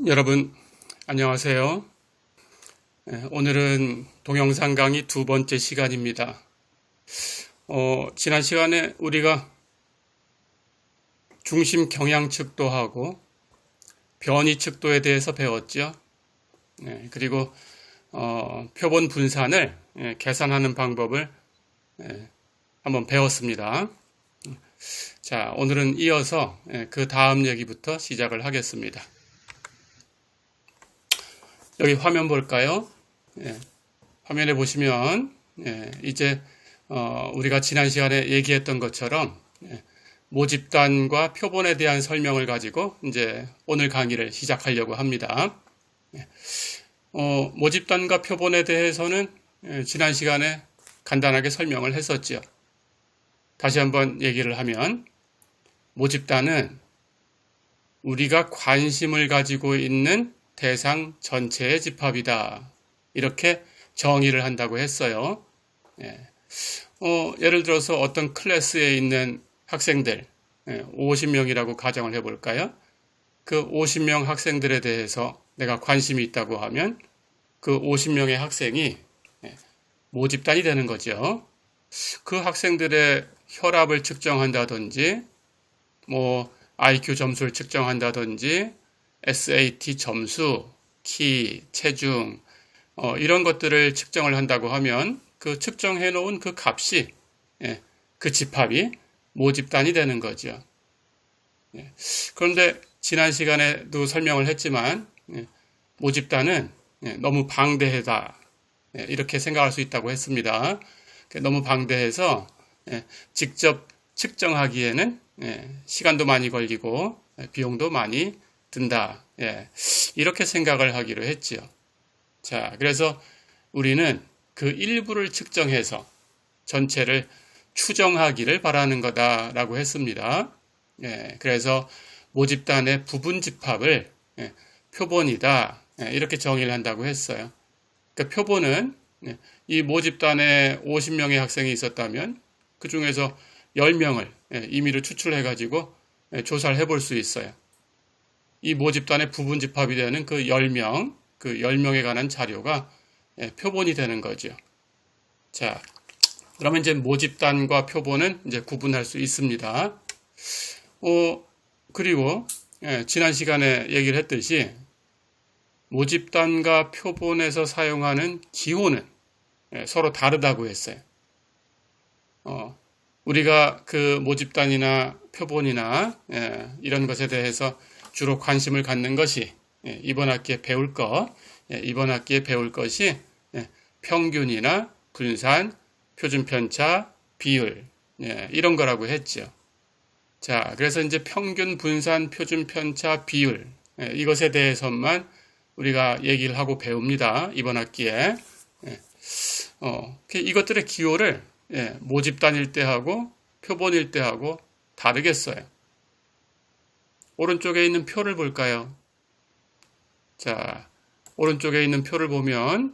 여러분 안녕하세요. 오늘은 동영상 강의 두 번째 시간입니다. 지난 시간에 우리가 중심 경향 측도 하고 변이 측도에 대해서 배웠죠. 그리고 표본 분산을 계산하는 방법을 한번 배웠습니다. 자, 오늘은 이어서 그 다음 얘기부터 시작을 하겠습니다. 여기 화면 볼까요? 화면에 보시면 이제 우리가 지난 시간에 얘기했던 것처럼 모집단과 표본에 대한 설명을 가지고 이제 오늘 강의를 시작하려고 합니다. 모집단과 표본에 대해서는 지난 시간에 간단하게 설명을 했었죠. 다시 한번 얘기를 하면 모집단은 우리가 관심을 가지고 있는 대상 전체의 집합이다. 이렇게 정의를 한다고 했어요. 예를 들어서 어떤 클래스에 있는 학생들 50명이라고 가정을 해볼까요? 그 50명 학생들에 대해서 내가 관심이 있다고 하면 그 50명의 학생이 모집단이 되는 거죠. 그 학생들의 혈압을 측정한다든지 IQ 점수를 측정한다든지 SAT 점수, 키, 체중 이런 것들을 측정을 한다고 하면 그 측정해 놓은 그 값이 그 집합이 모집단이 되는 거죠. 그런데 지난 시간에도 설명을 했지만 모집단은 너무 방대하다 이렇게 생각할 수 있다고 했습니다. 너무 방대해서 직접 측정하기에는 시간도 많이 걸리고 비용도 많이 든다. 이렇게 생각을 하기로 했지요. 자, 그래서 우리는 그 일부를 측정해서 전체를 추정하기를 바라는 거다라고 했습니다. 그래서 모집단의 부분 집합을 표본이다. 이렇게 정의를 한다고 했어요. 그러니까 표본은 이 모집단에 50명의 학생이 있었다면 그 중에서 10명을 임의로 추출해가지고 조사를 해볼 수 있어요. 이 모집단의 부분 집합이 되는 그 10명, 그 10명에 관한 자료가 표본이 되는 거죠. 자, 그러면 이제 모집단과 표본은 이제 구분할 수 있습니다. 그리고 지난 시간에 얘기를 했듯이 모집단과 표본에서 사용하는 기호는 서로 다르다고 했어요. 우리가 그 모집단이나 표본이나 이런 것에 대해서 주로 관심을 갖는 것이 이번 학기에 배울 것이 평균이나 분산, 표준 편차, 비율 이런 거라고 했죠. 자, 그래서 이제 평균, 분산, 표준 편차, 비율 이것에 대해서만 우리가 얘기를 하고 배웁니다. 이번 학기에 이것들의 기호를 모집단일 때 하고 표본일 때 하고 다르게 써요. 오른쪽에 있는 표를 볼까요? 자, 오른쪽에 있는 표를 보면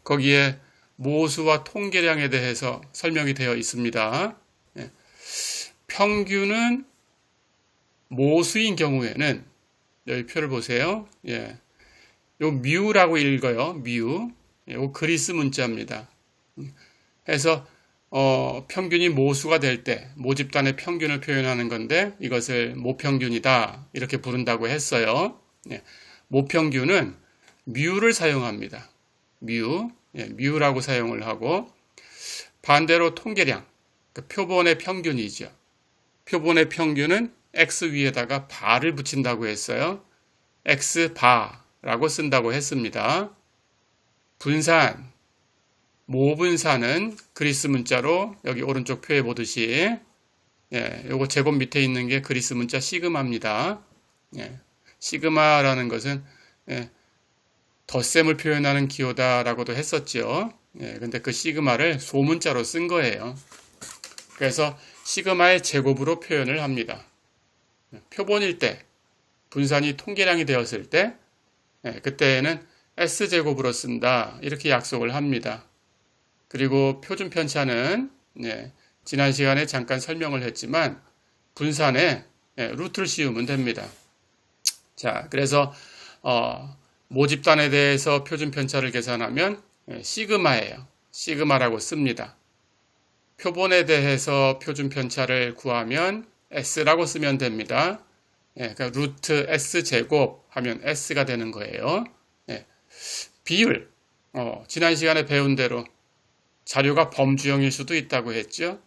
거기에 모수와 통계량에 대해서 설명이 되어 있습니다. 평균은 모수인 경우에는 여기 표를 보세요. 요 뮤라고 읽어요. 뮤. 요 그리스 문자입니다. 그래서 평균이 모수가 될 때 모집단의 평균을 표현하는 건데 이것을 모평균이다 이렇게 부른다고 했어요. 모평균은 뮤를 사용합니다. 뮤라고 사용을 하고 반대로 통계량, 표본의 평균이죠. 표본의 평균은 x 위에다가 바를 붙인다고 했어요. x 바라고 쓴다고 했습니다. 분산, 모분산은 그리스 문자로 여기 오른쪽 표에 보듯이 요거 제곱 밑에 있는 게 그리스 문자 시그마입니다. 시그마라는 것은 덧셈을 표현하는 기호다라고도 했었죠. 근데 그 시그마를 소문자로 쓴 거예요. 그래서 시그마의 제곱으로 표현을 합니다. 표본일 때 분산이 통계량이 되었을 때 그때는 S제곱으로 쓴다 이렇게 약속을 합니다. 그리고 표준 편차는 지난 시간에 잠깐 설명을 했지만 분산에 루트를 씌우면 됩니다. 자, 그래서 모집단에 대해서 표준 편차를 계산하면 시그마예요. 시그마라고 씁니다. 표본에 대해서 표준 편차를 구하면 S라고 쓰면 됩니다. 그러니까 루트 S 제곱 하면 S가 되는 거예요. 비율, 지난 시간에 배운 대로 자료가 범주형일 수도 있다고 했죠.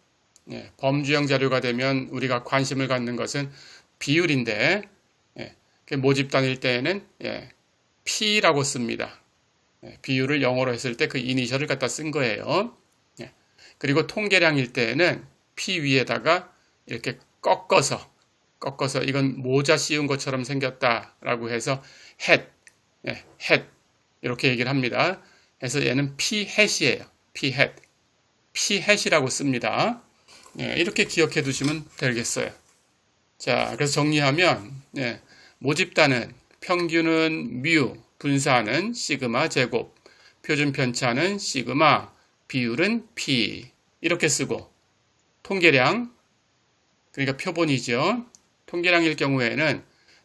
범주형 자료가 되면 우리가 관심을 갖는 것은 비율인데, 모집단일 때에는 P라고 씁니다. 비율을 영어로 했을 때 그 이니셜을 갖다 쓴 거예요. 그리고 통계량일 때에는 P 위에다가 이렇게 꺾어서 이건 모자 씌운 것처럼 생겼다라고 해서 head 이렇게 얘기를 합니다. 그래서 얘는 P hat이에요. P hat이라고 씁니다. 이렇게 기억해 두시면 되겠어요. 자, 그래서 정리하면 모집단은 평균은 뮤, 분산은 시그마 제곱, 표준 편차는 시그마, 비율은 P 이렇게 쓰고 통계량 그러니까 표본이죠. 통계량일 경우에는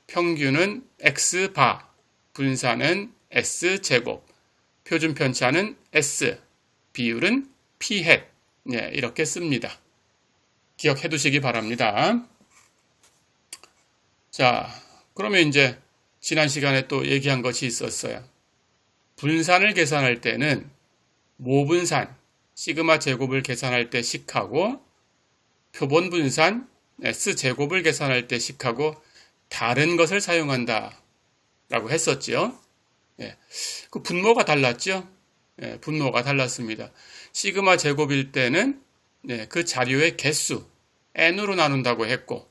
평균은 X 바, 분산은 S 제곱, 표준 편차는 S, 비율은 P hat 이렇게 씁니다. 기억해 두시기 바랍니다. 자, 그러면 이제 지난 시간에 또 얘기한 것이 있었어요. 분산을 계산할 때는 모분산, 시그마 제곱을 계산할 때 식하고 표본 분산, S제곱을 계산할 때 식하고 다른 것을 사용한다 라고 했었죠. 그 분모가 달랐죠. 분모가 달랐습니다. 시그마 제곱일 때는 그 자료의 개수 n으로 나눈다고 했고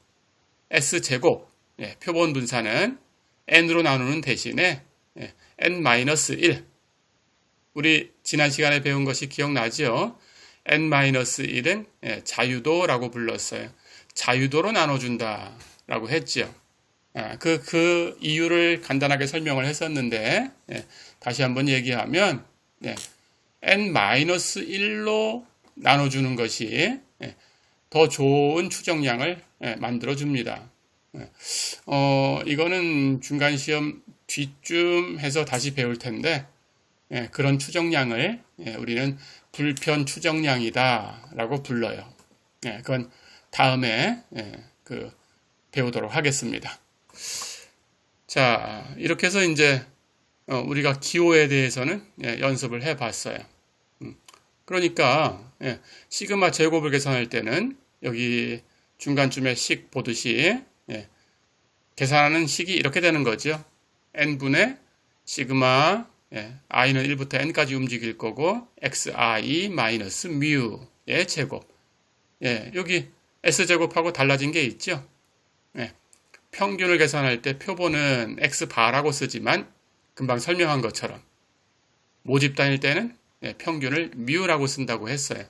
S제곱, 표본 분산은 n으로 나누는 대신에 n-1 우리 지난 시간에 배운 것이 기억나죠? n-1은 자유도라고 불렀어요. 자유도로 나눠준다 라고 했죠. 그 이유를 간단하게 설명을 했었는데 다시 한번 얘기하면 n-1로 나눠주는 것이 더 좋은 추정량을 만들어줍니다. 이거는 중간시험 뒤쯤 해서 다시 배울 텐데 그런 추정량을 우리는 불편 추정량이다 라고 불러요. 그건 다음에 배우도록 하겠습니다. 자, 이렇게 해서 이제 우리가 기호에 대해서는 연습을 해 봤어요. 그러니까 시그마 제곱을 계산할 때는 여기 중간쯤에 식 보듯이 계산하는 식이 이렇게 되는 거죠. n분의 시그마 i는 1부터 n까지 움직일 거고 xi 마이너스 뮤의 제곱. 여기 s제곱하고 달라진 게 있죠. 평균을 계산할 때 표본은 x바라고 쓰지만 금방 설명한 것처럼 모집단일 때는 평균을 뮤라고 쓴다고 했어요.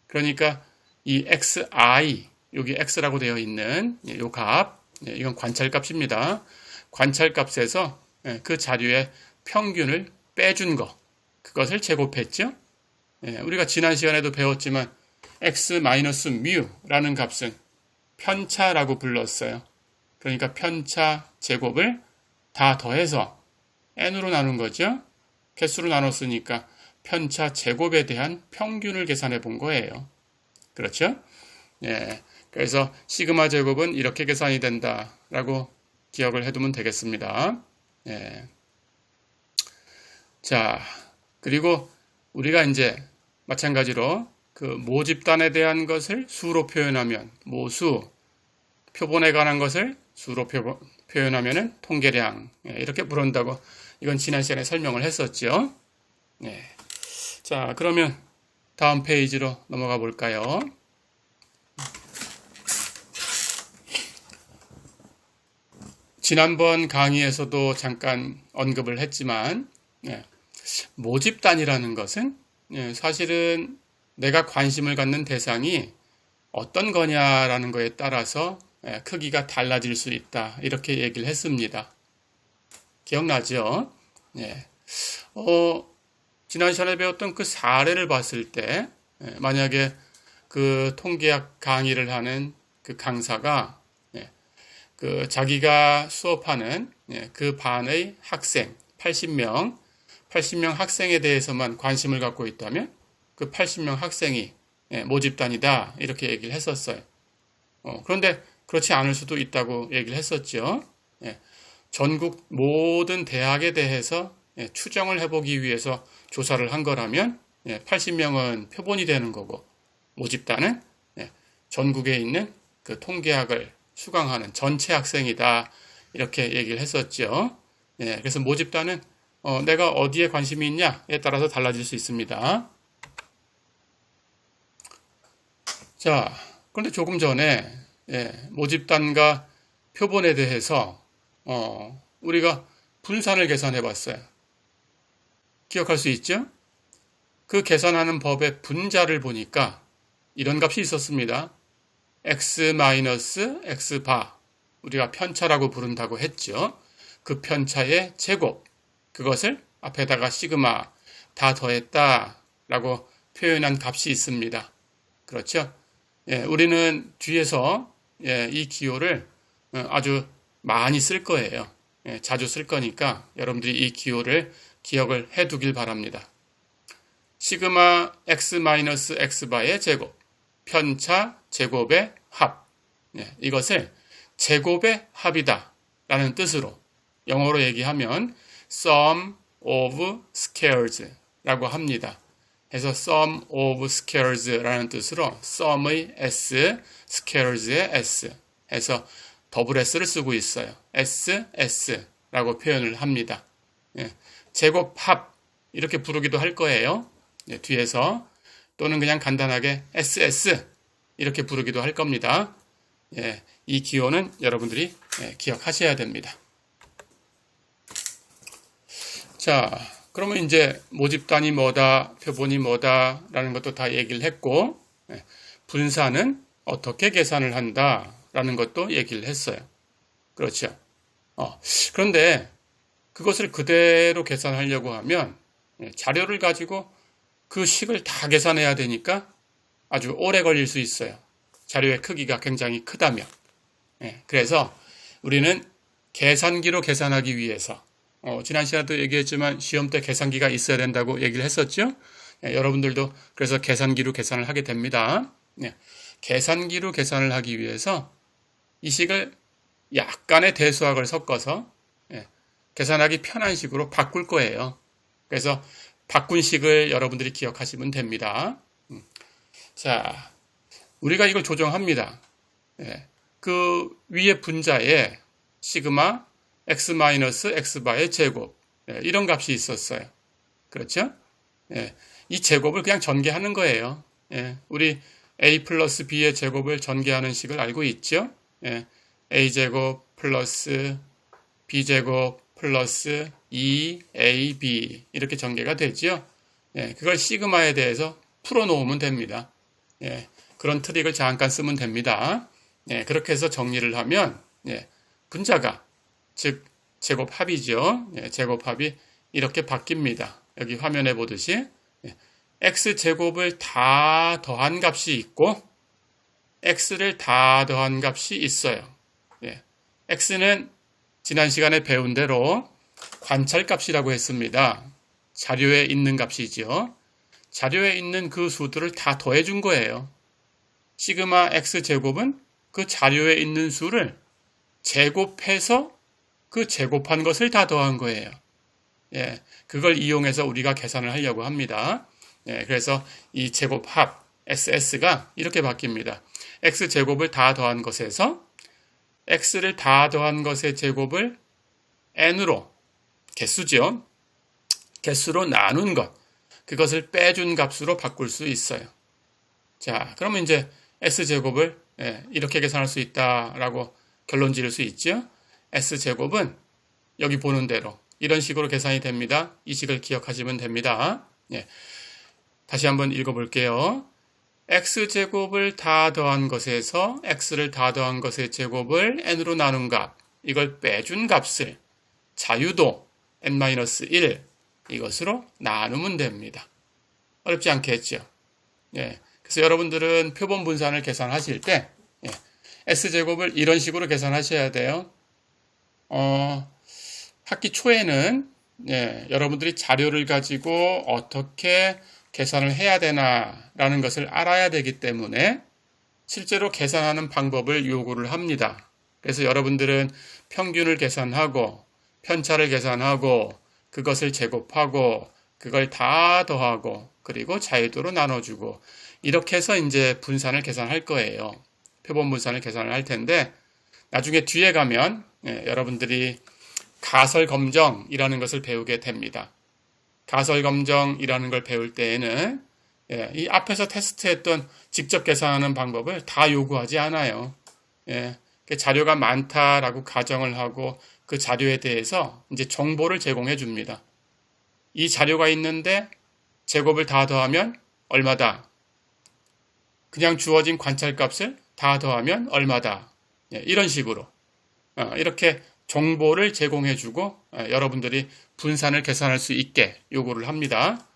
그러니까 이 xi, 여기 x라고 되어 있는 이 값, 이건 관찰값입니다. 관찰값에서 그 자료의 평균을 빼준 거, 그것을 제곱했죠. 우리가 지난 시간에도 배웠지만 x-뮤라는 값은 편차라고 불렀어요. 그러니까 편차 제곱을 다 더해서 n으로 나눈 거죠. 개수로 나눴으니까 편차 제곱에 대한 평균을 계산해 본 거예요. 그렇죠? 그래서 시그마 제곱은 이렇게 계산이 된다라고 기억을 해두면 되겠습니다. 자, 그리고 우리가 이제 마찬가지로 그 모집단에 대한 것을 수로 표현하면 모수, 표본에 관한 것을 수로 표현하면은 통계량 이렇게 부른다고 이건 지난 시간에 설명을 했었죠. 자, 그러면 다음 페이지로 넘어가 볼까요? 지난번 강의에서도 잠깐 언급을 했지만 모집단이라는 것은 사실은 내가 관심을 갖는 대상이 어떤 거냐라는 거에 따라서 크기가 달라질 수 있다 이렇게 얘기를 했습니다. 기억나죠? 지난 시간에 배웠던 그 사례를 봤을 때 만약에 그 통계학 강의를 하는 그 강사가 그 자기가 수업하는 그 반의 학생 80명 학생에 대해서만 관심을 갖고 있다면 그 80명 학생이 모집단이다 이렇게 얘기를 했었어요. 그런데 그렇지 않을 수도 있다고 얘기를 했었죠. 전국 모든 대학에 대해서 추정을 해보기 위해서 조사를 한 거라면 80명은 표본이 되는 거고 모집단은 전국에 있는 그 통계학을 수강하는 전체 학생이다 이렇게 얘기를 했었죠. 그래서 모집단은 내가 어디에 관심이 있냐에 따라서 달라질 수 있습니다. 자, 그런데 조금 전에 모집단과 표본에 대해서 우리가 분산을 계산해 봤어요. 기억할 수 있죠? 그 계산하는 법의 분자를 보니까 이런 값이 있었습니다. x-x바 우리가 편차라고 부른다고 했죠. 그 편차의 제곱 그것을 앞에다가 시그마 다 더했다 라고 표현한 값이 있습니다. 그렇죠? 우리는 뒤에서 이 기호를 아주 많이 쓸 거예요. 자주 쓸 거니까 여러분들이 이 기호를 기억을 해 두길 바랍니다. 시그마 x-x바의 제곱, 편차 제곱의 합. 이것을 제곱의 합이다 라는 뜻으로 영어로 얘기하면 sum of squares 라고 합니다. 그래서 sum of squares 라는 뜻으로 sum의 s, squares의 s 해서 더블 s를 쓰고 있어요. s 라고 표현을 합니다. 제곱 합 이렇게 부르기도 할 거예요. 뒤에서 또는 그냥 간단하게 ss 이렇게 부르기도 할 겁니다. 이 기호는 여러분들이 기억하셔야 됩니다. 자, 그러면 이제 모집단이 뭐다, 표본이 뭐다 라는 것도 다 얘기를 했고 분산은 어떻게 계산을 한다 라는 것도 얘기를 했어요. 그렇죠. 그런데 그것을 그대로 계산하려고 하면 자료를 가지고 그 식을 다 계산해야 되니까 아주 오래 걸릴 수 있어요. 자료의 크기가 굉장히 크다면. 그래서 우리는 계산기로 계산하기 위해서 지난 시간에도 얘기했지만 시험 때 계산기가 있어야 된다고 얘기를 했었죠. 여러분들도 그래서 계산기로 계산을 하게 됩니다. 계산기로 계산을 하기 위해서 이 식을 약간의 대수학을 섞어서 계산하기 편한 식으로 바꿀 거예요. 그래서 바꾼 식을 여러분들이 기억하시면 됩니다. 자, 우리가 이걸 조정합니다. 그 위에 분자에 시그마 x-x바의 제곱 이런 값이 있었어요. 그렇죠? 이 제곱을 그냥 전개하는 거예요. 우리 a 플러스 b의 제곱을 전개하는 식을 알고 있죠? a제곱 플러스 b제곱 플러스 2ab 이렇게 전개가 되죠. 그걸 시그마에 대해서 풀어놓으면 됩니다. 그런 트릭을 잠깐 쓰면 됩니다. 그렇게 해서 정리를 하면 분자가 즉 제곱합이죠. 제곱합이 이렇게 바뀝니다. 여기 화면에 보듯이 x제곱을 다 더한 값이 있고 x를 다 더한 값이 있어요. x는 지난 시간에 배운 대로 관찰값이라고 했습니다. 자료에 있는 값이죠. 자료에 있는 그 수들을 다 더해준 거예요. 시그마 x제곱은 그 자료에 있는 수를 제곱해서 그 제곱한 것을 다 더한 거예요. 그걸 이용해서 우리가 계산을 하려고 합니다. 그래서 이 제곱합 SS가 이렇게 바뀝니다. x제곱을 다 더한 것에서 x를 다 더한 것의 제곱을 n으로 개수죠. 개수로 나눈 것. 그것을 빼준 값으로 바꿀 수 있어요. 자, 그러면 이제 s제곱을 이렇게 계산할 수 있다라고 결론 지을 수 있죠. s제곱은 여기 보는 대로 이런 식으로 계산이 됩니다. 이 식을 기억하시면 됩니다. 다시 한번 읽어볼게요. x제곱을 다 더한 것에서 x를 다 더한 것의 제곱을 n으로 나눈 값, 이걸 빼준 값을 자유도 n-1 이것으로 나누면 됩니다. 어렵지 않겠죠? 그래서 여러분들은 표본 분산을 계산하실 때 S제곱을 이런 식으로 계산하셔야 돼요. 학기 초에는 여러분들이 자료를 가지고 어떻게 계산을 해야 되나라는 것을 알아야 되기 때문에 실제로 계산하는 방법을 요구를 합니다. 그래서 여러분들은 평균을 계산하고 편차를 계산하고 그것을 제곱하고 그걸 다 더하고 그리고 자유도로 나눠주고 이렇게 해서 이제 분산을 계산할 거예요. 표본 분산을 계산을 할 텐데 나중에 뒤에 가면 여러분들이 가설검정이라는 것을 배우게 됩니다. 가설검정이라는 걸 배울 때에는 이 앞에서 테스트했던 직접 계산하는 방법을 다 요구하지 않아요. 자료가 많다라고 가정을 하고 그 자료에 대해서 이제 정보를 제공해 줍니다. 이 자료가 있는데 제곱을 다 더하면 얼마다? 그냥 주어진 관찰값을 다 더하면 얼마다? 이런 식으로 이렇게 정보를 제공해 주고 여러분들이 분산을 계산할 수 있게 요구를 합니다.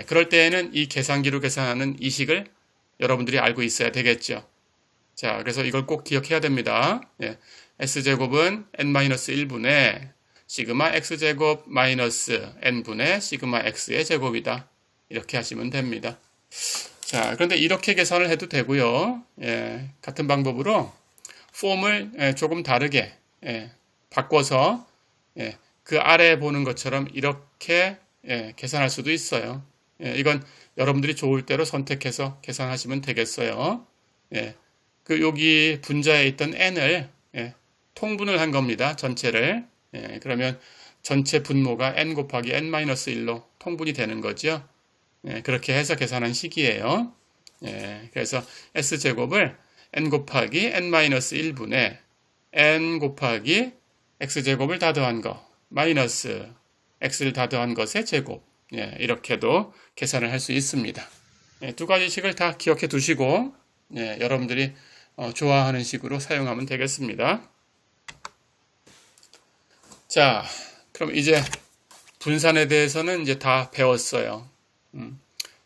그럴 때에는 이 계산기로 계산하는 이식을 여러분들이 알고 있어야 되겠죠. 자, 그래서 이걸 꼭 기억해야 됩니다. S제곱은 n-1분의 시그마 X제곱 마이너스 n분의 시그마 X의 제곱이다. 이렇게 하시면 됩니다. 자, 그런데 이렇게 계산을 해도 되고요. 같은 방법으로 폼을 조금 다르게 바꿔서 그 아래에 보는 것처럼 이렇게 계산할 수도 있어요. 이건 여러분들이 좋을 대로 선택해서 계산하시면 되겠어요. 그 여기 분자에 있던 n을 통분을 한 겁니다. 전체를. 그러면 전체 분모가 n 곱하기 n-1로 통분이 되는 거죠. 그렇게 해서 계산한 식이에요. 그래서 S제곱을 n 곱하기 n-1분의 n 곱하기 x제곱을 다 더한 거 마이너스 x를 다 더한 것의 제곱 이렇게도 계산을 할 수 있습니다. 두 가지 식을 다 기억해 두시고 여러분들이 좋아하는 식으로 사용하면 되겠습니다. 자, 그럼 이제 분산에 대해서는 이제 다 배웠어요.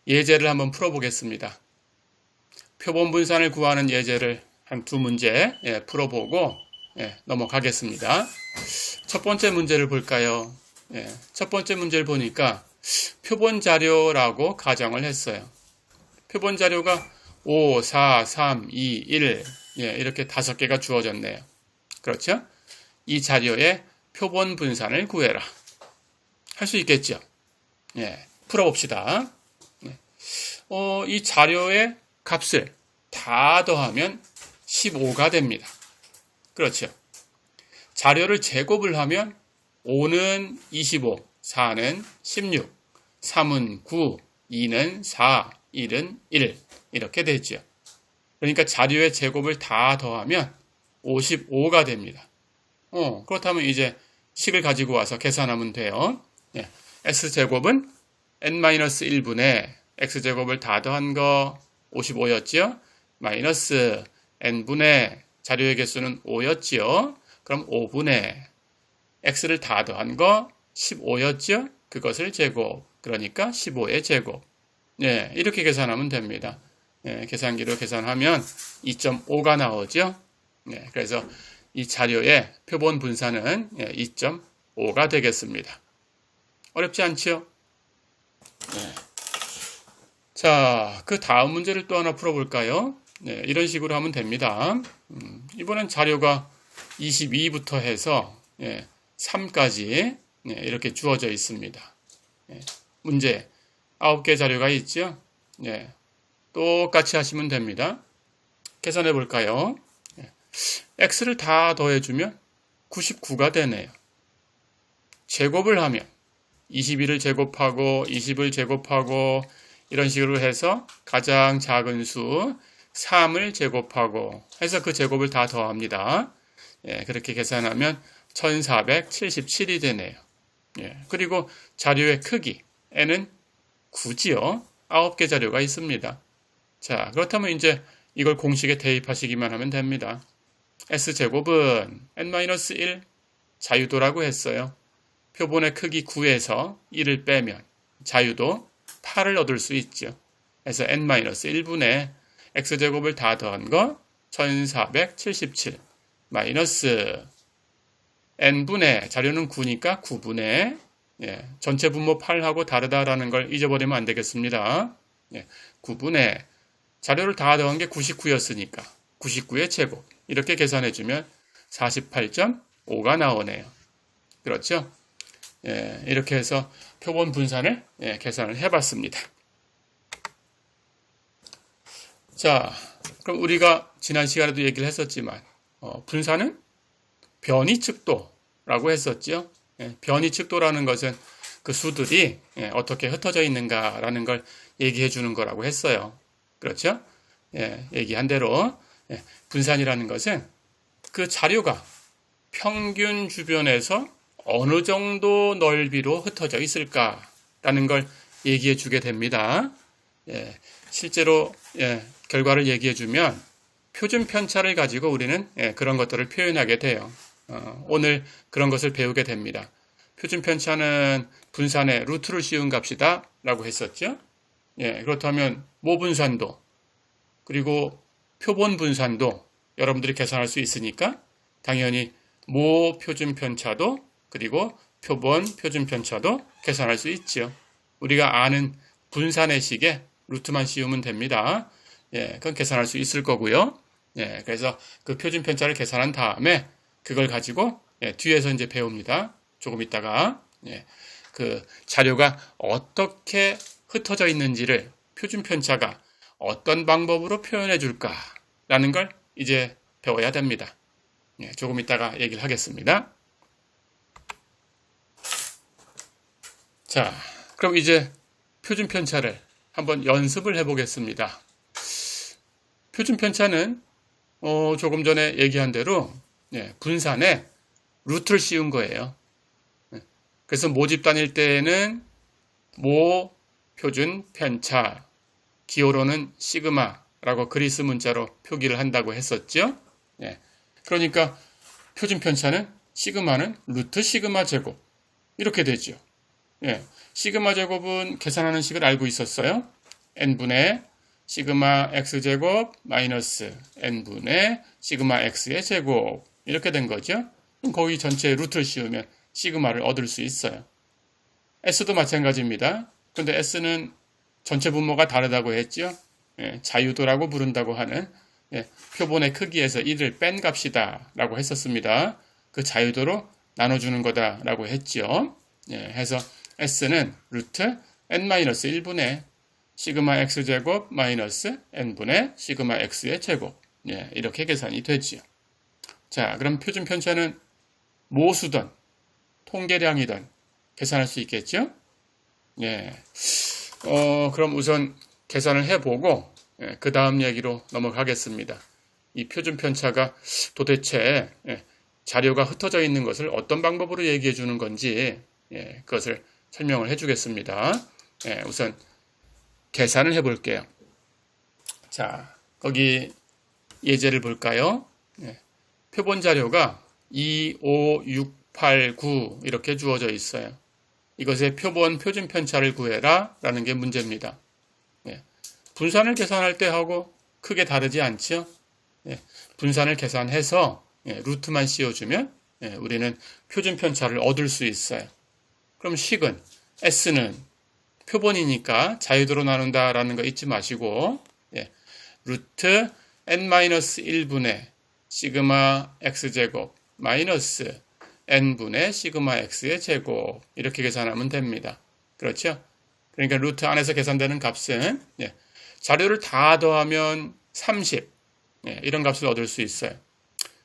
예제를 한번 풀어보겠습니다. 표본 분산을 구하는 예제를 한 두 문제 풀어보고 넘어가겠습니다. 첫 번째 문제를 볼까요? 첫 번째 문제를 보니까 표본 자료라고 가정을 했어요. 표본 자료가 5, 4, 3, 2, 1 이렇게 5개가 주어졌네요. 그렇죠? 이 자료의 표본 분산을 구해라. 할 수 있겠죠? 풀어봅시다. 이 자료의 값을 다 더하면 15가 됩니다. 그렇죠? 자료를 제곱을 하면 5는 25, 4는 16, 3은 9, 2는 4, 1은 1 이렇게 되죠. 그러니까 자료의 제곱을 다 더하면 55가 됩니다. 그렇다면 이제 식을 가지고 와서 계산하면 돼요. S제곱은 n-1분의 X제곱을 다 더한 거 55였지요. 마이너스 n분의 자료의 개수는 5였지요. 그럼 5분의 X를 다 더한 거 15였죠. 그것을 제곱. 그러니까 15의 제곱. 이렇게 계산하면 됩니다. 계산기로 계산하면 2.5가 나오죠. 그래서 이 자료의 표본 분산은 2.5가 되겠습니다. 어렵지 않죠? 자, 그 다음 문제를 또 하나 풀어볼까요? 이런 식으로 하면 됩니다. 이번엔 자료가 22부터 해서 3까지 이렇게 주어져 있습니다. 문제 9개 자료가 있죠? 똑같이 하시면 됩니다. 계산해 볼까요? x를 다 더해주면 99가 되네요. 제곱을 하면 21을 제곱하고 20을 제곱하고 이런 식으로 해서 가장 작은 수 3을 제곱하고 해서 그 제곱을 다 더합니다. 그렇게 계산하면 1477이 되네요. 그리고 자료의 크기 n은 9지요. 9개 자료가 있습니다. 자, 그렇다면 이제 이걸 공식에 대입하시기만 하면 됩니다. S제곱은 n-1 자유도라고 했어요. 표본의 크기 9에서 1을 빼면 자유도 8을 얻을 수 있죠. 그래서 n-1분의 X제곱을 다 더한 거 1477 마이너스 n분의 자료는 9니까 9분의 전체 분모 8하고 다르다라는 걸 잊어버리면 안 되겠습니다. 9분의 자료를 다 더한 게 99였으니까 99의 제곱 이렇게 계산해주면 48.5가 나오네요. 그렇죠? 이렇게 해서 표본 분산을 계산을 해봤습니다. 자, 그럼 우리가 지난 시간에도 얘기를 했었지만 분산은 변이 측도라고 했었죠. 변이 측도라는 것은 그 수들이 어떻게 흩어져 있는가라는 걸 얘기해 주는 거라고 했어요. 그렇죠? 얘기한 대로 분산이라는 것은 그 자료가 평균 주변에서 어느 정도 넓이로 흩어져 있을까라는 걸 얘기해 주게 됩니다. 실제로 결과를 얘기해 주면 표준 편차를 가지고 우리는 그런 것들을 표현하게 돼요. 오늘 그런 것을 배우게 됩니다. 표준 편차는 분산의 루트를 씌운 값이다 라고 했었죠. 그렇다면 모분산도 그리고 표본 분산도 여러분들이 계산할 수 있으니까 당연히 모 표준 편차도 그리고 표본 표준 편차도 계산할 수 있죠. 우리가 아는 분산의 식에 루트만 씌우면 됩니다. 그건 계산할 수 있을 거고요. 그래서 그 표준 편차를 계산한 다음에 그걸 가지고 뒤에서 이제 배웁니다. 조금 있다가 그 자료가 어떻게 흩어져 있는지를 표준 편차가 어떤 방법으로 표현해 줄까라는 걸 이제 배워야 됩니다. 조금 있다가 얘기를 하겠습니다. 자, 그럼 이제 표준 편차를 한번 연습을 해보겠습니다. 표준 편차는 조금 전에 얘기한 대로 분산에 루트를 씌운 거예요. 그래서 모집 다닐 때에는 모 표준 편차, 기호로는 시그마라고 그리스 문자로 표기를 한다고 했었죠. 그러니까 표준 편차는 시그마는 루트 시그마 제곱 이렇게 되죠. 시그마 제곱은 계산하는 식을 알고 있었어요. n분의 시그마 x제곱 마이너스 n분의 시그마 x의 제곱 이렇게 된 거죠. 그럼 거기 전체에 루트를 씌우면 시그마를 얻을 수 있어요. s도 마찬가지입니다. 그런데 s는 전체 분모가 다르다고 했죠. 자유도라고 부른다고 하는 표본의 크기에서 1을 뺀 값이다 라고 했었습니다. 그 자유도로 나눠주는 거다 라고 했죠. 해서 s는 루트 n-1분의 시그마 x제곱 마이너스 n분의 시그마 x의 제곱 이렇게 계산이 되지요. 자, 그럼 표준 편차는 모수든 통계량이든 계산할 수 있겠죠? 그럼 우선 계산을 해보고 그 다음 얘기로 넘어가겠습니다. 이 표준 편차가 도대체 자료가 흩어져 있는 것을 어떤 방법으로 얘기해 주는 건지 그것을 설명을 해주겠습니다. 우선 계산을 해볼게요. 자, 거기 예제를 볼까요? 표본 자료가 2, 5, 6, 8, 9 이렇게 주어져 있어요. 이것의 표본 표준 편차를 구해라 라는 게 문제입니다. 분산을 계산할 때 하고 크게 다르지 않죠? 분산을 계산해서 루트만 씌워주면 우리는 표준 편차를 얻을 수 있어요. 그럼 식은 S는 표본이니까 자유도로 나눈다라는 거 잊지 마시고 루트 n-1분의 시그마 x제곱 마이너스 n분의 시그마 x의 제곱 이렇게 계산하면 됩니다. 그렇죠? 그러니까 루트 안에서 계산되는 값은 자료를 다 더하면 30 이런 값을 얻을 수 있어요.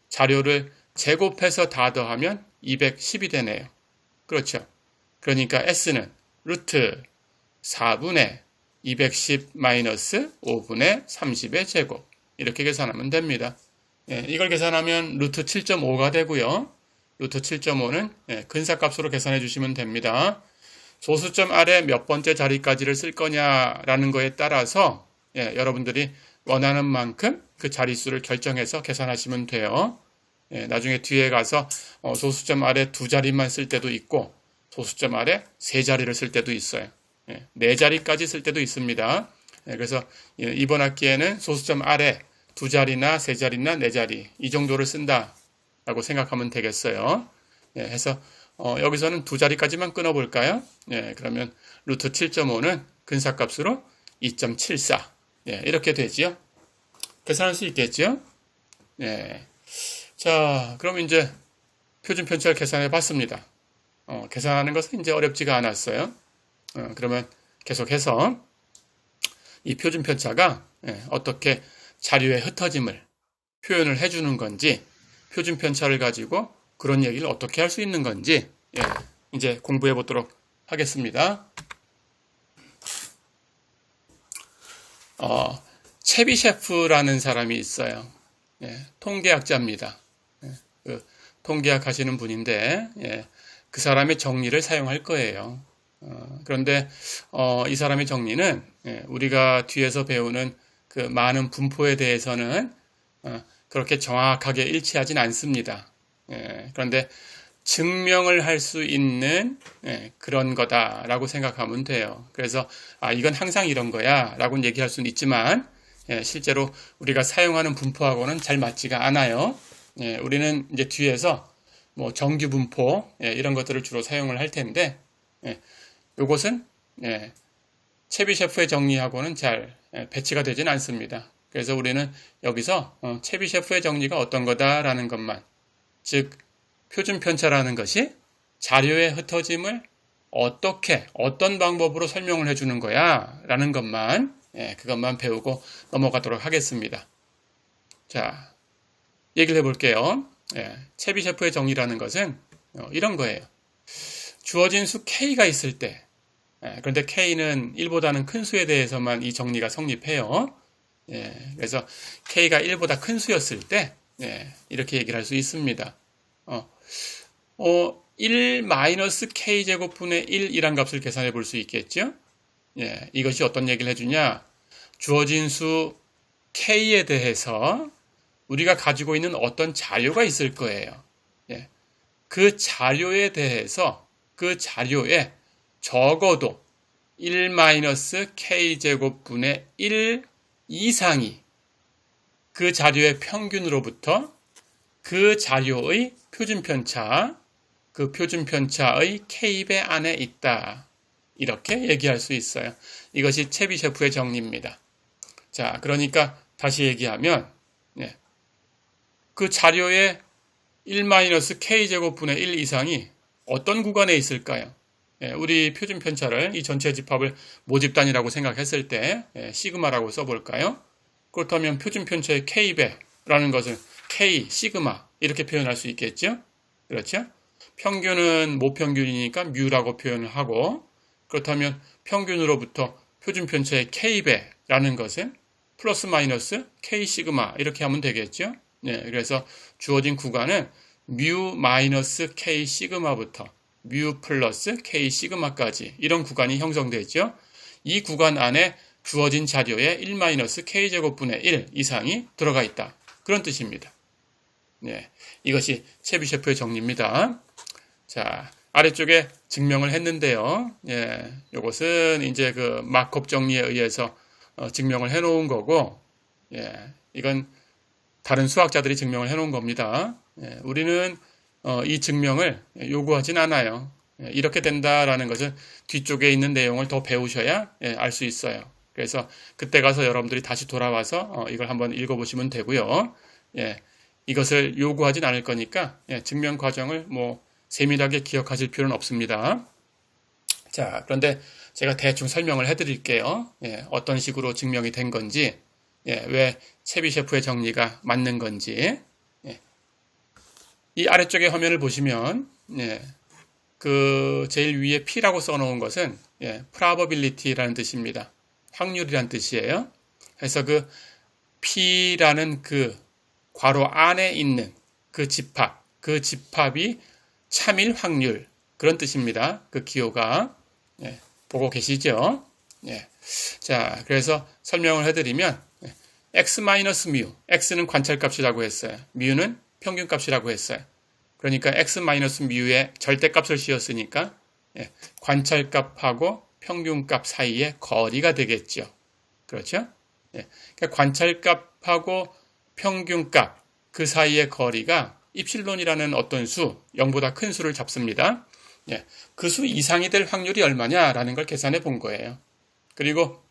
자료를 제곱해서 다 더하면 210이 되네요. 그렇죠? 그러니까 S는 루트 4분의 210 마이너스 5분의 30의 제곱 이렇게 계산하면 됩니다. 이걸 계산하면 루트 7.5가 되고요. 루트 7.5는 근사값으로 계산해 주시면 됩니다. 소수점 아래 몇 번째 자리까지를 쓸 거냐라는 거에 따라서 여러분들이 원하는 만큼 그 자릿수를 결정해서 계산하시면 돼요. 나중에 뒤에 가서 소수점 아래 2자리만 쓸 때도 있고 소수점 아래 3자리를 쓸 때도 있어요. 4자리까지 쓸 때도 있습니다. 그래서 이번 학기에는 소수점 아래 두 자리나 세 자리나 네 자리 이 정도를 쓴다라고 생각하면 되겠어요. 예, 해서 여기서는 두 자리까지만 끊어볼까요? 예, 그러면 루트 7.5는 근사값으로 2.74 예, 이렇게 되지요. 계산할 수 있겠죠? 예. 자, 그럼 이제 표준 편차를 계산해 봤습니다. 계산하는 것은 이제 어렵지가 않았어요. 그러면 계속해서 이 표준 편차가 어떻게 자료의 흩어짐을 표현을 해주는 건지, 표준 편차를 가지고 그런 얘기를 어떻게 할 수 있는 건지 이제 공부해 보도록 하겠습니다. 체비셰프라는 사람이 있어요. 통계학자입니다. 그 통계학 하시는 분인데 그 사람의 정리를 사용할 거예요. 그런데 이 사람의 정리는 우리가 뒤에서 배우는 그 많은 분포에 대해서는 그렇게 정확하게 일치하진 않습니다. 그런데 증명을 할 수 있는 그런 거다라고 생각하면 돼요. 그래서 이건 항상 이런 거야 라고 얘기할 수는 있지만 실제로 우리가 사용하는 분포하고는 잘 맞지가 않아요. 우리는 이제 뒤에서 뭐 정규 분포 이런 것들을 주로 사용을 할 텐데 이것은 체비셰프의 정리하고는 잘 배치가 되진 않습니다. 그래서 우리는 여기서 체비셰프의 정리가 어떤 거다라는 것만, 즉 표준 편차라는 것이 자료의 흩어짐을 어떻게 어떤 방법으로 설명을 해주는 거야 라는 것만 그것만 배우고 넘어가도록 하겠습니다. 자, 얘기를 해볼게요. 체비셰프의 정리라는 것은 이런 거예요. 주어진 수 K가 있을 때, 그런데 K는 1보다는 큰 수에 대해서만 이 정리가 성립해요. 그래서 K가 1보다 큰 수였을 때 이렇게 얘기를 할 수 있습니다. 1-K제곱분의 1이란 값을 계산해 볼 수 있겠죠? 이것이 어떤 얘기를 해주냐? 주어진 수 K에 대해서 우리가 가지고 있는 어떤 자료가 있을 거예요. 그 자료에 대해서 그 자료에 적어도 1-K제곱분의 1 이상이 그 자료의 평균으로부터 그 자료의 표준편차, 그 표준편차의 K배 안에 있다. 이렇게 얘기할 수 있어요. 이것이 체비셰프의 정리입니다. 자, 그러니까 다시 얘기하면 그 자료의 1-K제곱분의 1 이상이 어떤 구간에 있을까요? 우리 표준편차를 이 전체 집합을 모집단이라고 생각했을 때 시그마라고 써볼까요? 그렇다면 표준편차의 K배라는 것은 K, 시그마 이렇게 표현할 수 있겠죠? 그렇죠? 평균은 모평균이니까 뮤라고 표현을 하고, 그렇다면 평균으로부터 표준편차의 K배라는 것은 플러스 마이너스 K 시그마 이렇게 하면 되겠죠? 그래서 주어진 구간은 뮤 마이너스 K 시그마부터 뮤 플러스 K 시그마까지 이런 구간이 형성되죠. 이 구간 안에 주어진 자료에 1-K제곱분의 1 이상이 들어가 있다. 그런 뜻입니다. 이것이 체비셰프의 정리입니다. 자, 아래쪽에 증명을 했는데요. 이것은 이제 그 마콥 정리에 의해서 증명을 해 놓은 거고, 이건 다른 수학자들이 증명을 해 놓은 겁니다. 우리는 이 증명을 요구하진 않아요. 이렇게 된다라는 것은 뒤쪽에 있는 내용을 더 배우셔야 알 수 있어요. 그래서 그때 가서 여러분들이 다시 돌아와서 이걸 한번 읽어보시면 되고요. 이것을 요구하진 않을 거니까 증명 과정을 뭐 세밀하게 기억하실 필요는 없습니다. 자, 그런데 제가 대충 설명을 해드릴게요. 어떤 식으로 증명이 된 건지, 왜 체비셰프의 정리가 맞는 건지. 이 아래쪽에 화면을 보시면 그 제일 위에 P라고 써놓은 것은 probability라는 뜻입니다. 확률이란 뜻이에요. 그래서 그 P라는 그 괄호 안에 있는 그 집합이 참일 확률 그런 뜻입니다. 그 기호가 보고 계시죠? 자, 그래서 설명을 해드리면 x-뮤, x는 관찰값이라고 했어요. 뮤는 평균값이라고 했어요. 그러니까 x-뮤의 절대값을 씌웠으니까 관찰값하고 평균값 사이의 거리가 되겠죠. 그렇죠? 그러니까 관찰값하고 평균값 그 사이의 거리가 입실론이라는 어떤 수, 0보다 큰 수를 잡습니다. 예, 그 수 이상이 될 확률이 얼마냐라는 걸 계산해 본 거예요. 그리고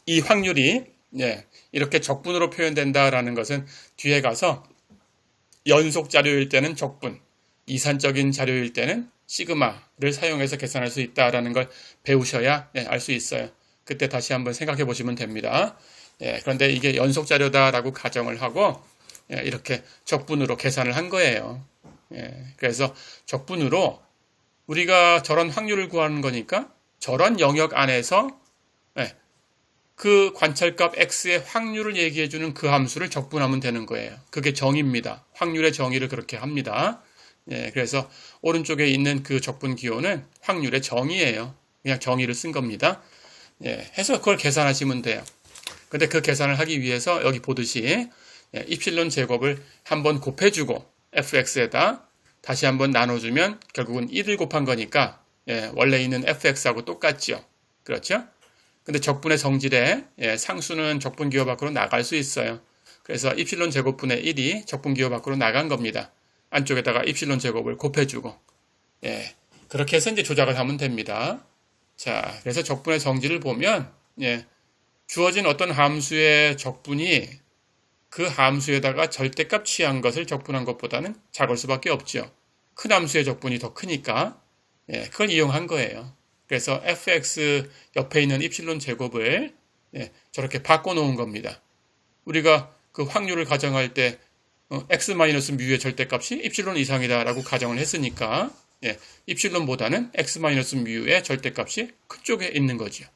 이 확률이 이렇게 적분으로 표현된다라는 것은 뒤에 가서 연속 자료일 때는 적분, 이산적인 자료일 때는 시그마를 사용해서 계산할 수 있다라는 걸 배우셔야 알 수 있어요. 그때 다시 한번 생각해 보시면 됩니다. 그런데 이게 연속 자료다라고 가정을 하고 이렇게 적분으로 계산을 한 거예요. 그래서 적분으로 우리가 저런 확률을 구하는 거니까 저런 영역 안에서 그 관찰값 x의 확률을 얘기해주는 그 함수를 적분하면 되는 거예요. 그게 정의입니다. 확률의 정의를 그렇게 합니다. 그래서 오른쪽에 있는 그 적분 기호는 확률의 정의예요. 그냥 정의를 쓴 겁니다. 해서 그걸 계산하시면 돼요. 근데 그 계산을 하기 위해서 여기 보듯이 입실론 제곱을 한번 곱해주고 fx에다 다시 한번 나눠주면 결국은 1을 곱한 거니까 원래 있는 fx하고 똑같죠. 그렇죠? 근데 적분의 성질에 상수는 적분 기호 밖으로 나갈 수 있어요. 그래서 입실론 제곱분의 1이 적분 기호 밖으로 나간 겁니다. 안쪽에다가 입실론 제곱을 곱해주고 그렇게 해서 이제 조작을 하면 됩니다. 자, 그래서 적분의 성질을 보면 주어진 어떤 함수의 적분이 그 함수에다가 절대값 취한 것을 적분한 것보다는 작을 수밖에 없죠. 큰 함수의 적분이 더 크니까 그걸 이용한 거예요. 그래서 fx 옆에 있는 입실론 제곱을 저렇게 바꿔놓은 겁니다. 우리가 그 확률을 가정할 때 x-뮤의 절대값이 입실론 이상이다라고 가정을 했으니까 입실론보다는 x-뮤의 절대값이 큰 쪽에 있는 거죠.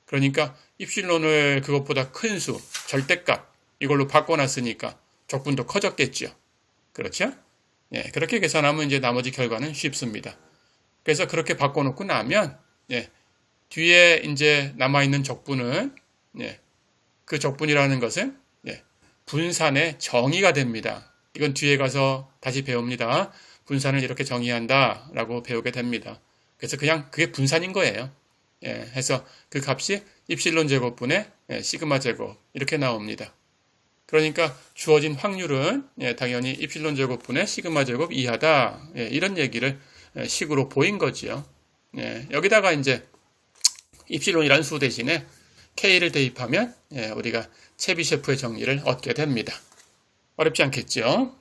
그러니까 입실론을 그것보다 큰 수, 절대값 이걸로 바꿔놨으니까 적분도 커졌겠죠. 그렇죠? 그렇게 계산하면 이제 나머지 결과는 쉽습니다. 그래서 그렇게 바꿔놓고 나면 뒤에 이제 남아있는 적분은 그 적분이라는 것은 분산의 정의가 됩니다. 이건 뒤에 가서 다시 배웁니다. 분산을 이렇게 정의한다라고 배우게 됩니다. 그래서 그냥 그게 분산인 거예요. 해서 그 값이 입실론 제곱분의 시그마 제곱 이렇게 나옵니다. 그러니까 주어진 확률은 당연히 입실론 제곱분의 시그마 제곱 이하다. 이런 얘기를 식으로 보인 거지요. 여기다가 이제 입실론이라는 수 대신에 K를 대입하면 우리가 체비셰프의 정리를 얻게 됩니다. 어렵지 않겠죠?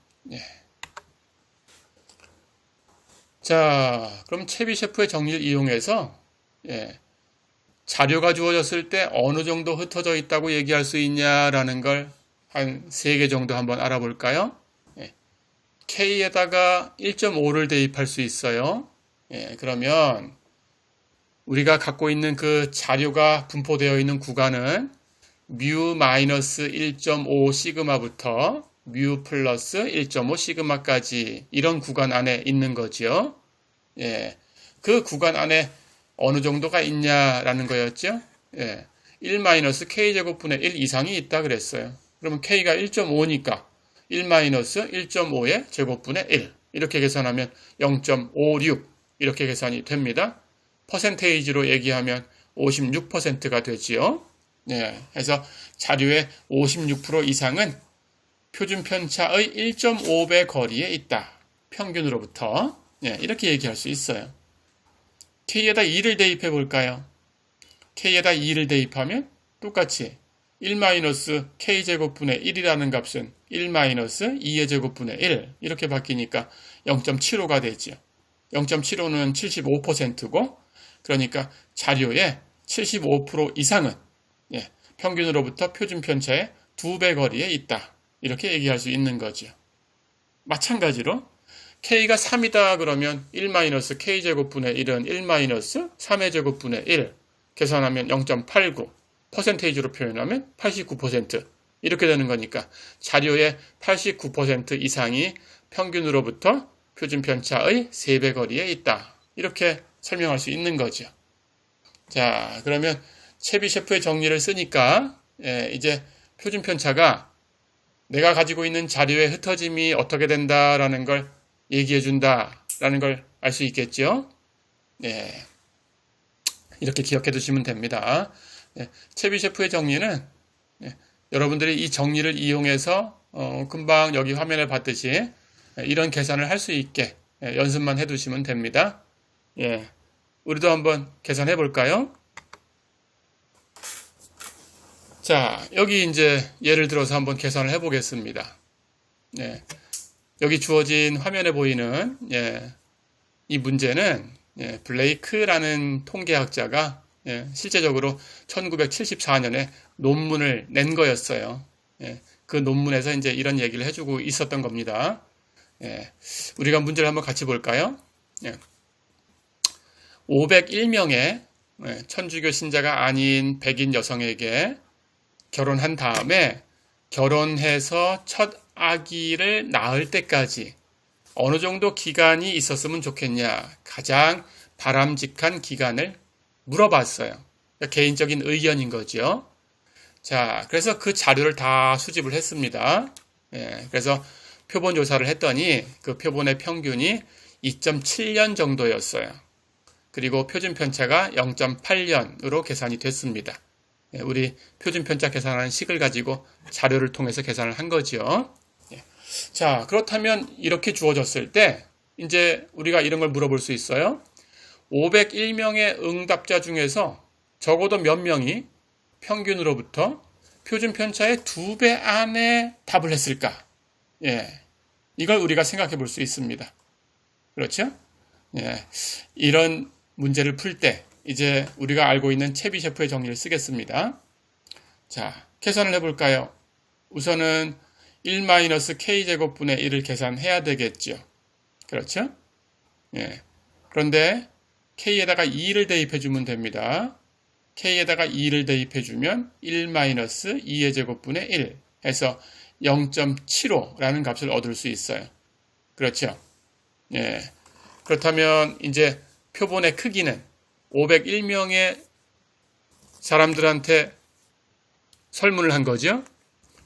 자, 그럼 체비셰프의 정리를 이용해서 자료가 주어졌을 때 어느 정도 흩어져 있다고 얘기할 수 있냐라는 걸 한 3개 정도 한번 알아볼까요? K에다가 1.5를 대입할 수 있어요. 그러면 우리가 갖고 있는 그 자료가 분포되어 있는 구간은 뮤-1.5 시그마부터 뮤 플러스 1.5 시그마까지 이런 구간 안에 있는 거죠. 그 구간 안에 어느 정도가 있냐라는 거였죠. 1-k제곱분의 1 이상이 있다 그랬어요. 그러면 k가 1.5니까 1-1.5의 제곱분의 1 이렇게 계산하면 0.56 이렇게 계산이 됩니다. 퍼센테이지로 얘기하면 56%가 되지요. 그래서 자료의 56% 이상은 표준 편차의 1.5배 거리에 있다. 평균으로부터. 이렇게 얘기할 수 있어요. K에다 2를 대입해 볼까요? K에다 2를 대입하면 똑같이 1-k제곱분의 1이라는 값은 1-2의 제곱분의 1 이렇게 바뀌니까 0.75가 되죠. 0.75는 75%고 그러니까 자료의 75% 이상은 평균으로부터 표준 편차의 2배 거리에 있다. 이렇게 얘기할 수 있는 거죠. 마찬가지로 K가 3이다 그러면 1-k제곱분의 1은 1-3의 제곱분의 1 계산하면 0.89 퍼센테이지로 표현하면 89% 이렇게 되는 거니까 자료의 89% 이상이 평균으로부터 표준 편차의 3배 거리에 있다. 이렇게 설명할 수 있는 거죠. 자, 그러면 체비셰프의 정리를 쓰니까 이제 표준 편차가 내가 가지고 있는 자료의 흩어짐이 어떻게 된다라는 걸 얘기해 준다라는 걸 알 수 있겠죠. 이렇게 기억해 두시면 됩니다. 체비셰프의 정리는 여러분들이 이 정리를 이용해서 금방 여기 화면에 봤듯이 이런 계산을 할 수 있게 연습만 해두시면 됩니다. 예, 우리도 한번 계산해 볼까요? 자, 여기 이제 예를 들어서 한번 계산을 해 보겠습니다. 예, 여기 주어진 화면에 보이는 이 문제는 블레이크라는 통계학자가 실제적으로 1974년에 논문을 낸 거였어요. 그 논문에서 이제 이런 얘기를 해주고 있었던 겁니다. 우리가 문제를 한번 같이 볼까요? 501명의 천주교 신자가 아닌 백인 여성에게 결혼한 다음에 결혼해서 첫 아기를 낳을 때까지 어느 정도 기간이 있었으면 좋겠냐, 가장 바람직한 기간을 물어봤어요. 그러니까 개인적인 의견인 거죠. 자, 그래서 그 자료를 다 수집을 했습니다. 그래서 표본 조사를 했더니 그 표본의 평균이 2.7년 정도였어요. 그리고 표준 편차가 0.8년으로 계산이 됐습니다. 우리 표준 편차 계산하는 식을 가지고 자료를 통해서 계산을 한 거죠. 자, 그렇다면 이렇게 주어졌을 때 이제 우리가 이런 걸 물어볼 수 있어요. 501명의 응답자 중에서 적어도 몇 명이 평균으로부터 표준 편차의 2배 안에 답을 했을까? 이걸 우리가 생각해 볼 수 있습니다. 그렇죠? 이런 문제를 풀 때 이제 우리가 알고 있는 체비셰프의 정리를 쓰겠습니다. 자, 계산을 해볼까요? 우선은 1-k제곱분의 1을 계산해야 되겠죠. 그렇죠? 그런데 k에다가 2를 대입해주면 됩니다. k에다가 2를 대입해주면 1-2의 제곱분의 1 해서 0.75라는 값을 얻을 수 있어요. 그렇죠? 그렇다면 이제 표본의 크기는 501명의 사람들한테 설문을 한 거죠.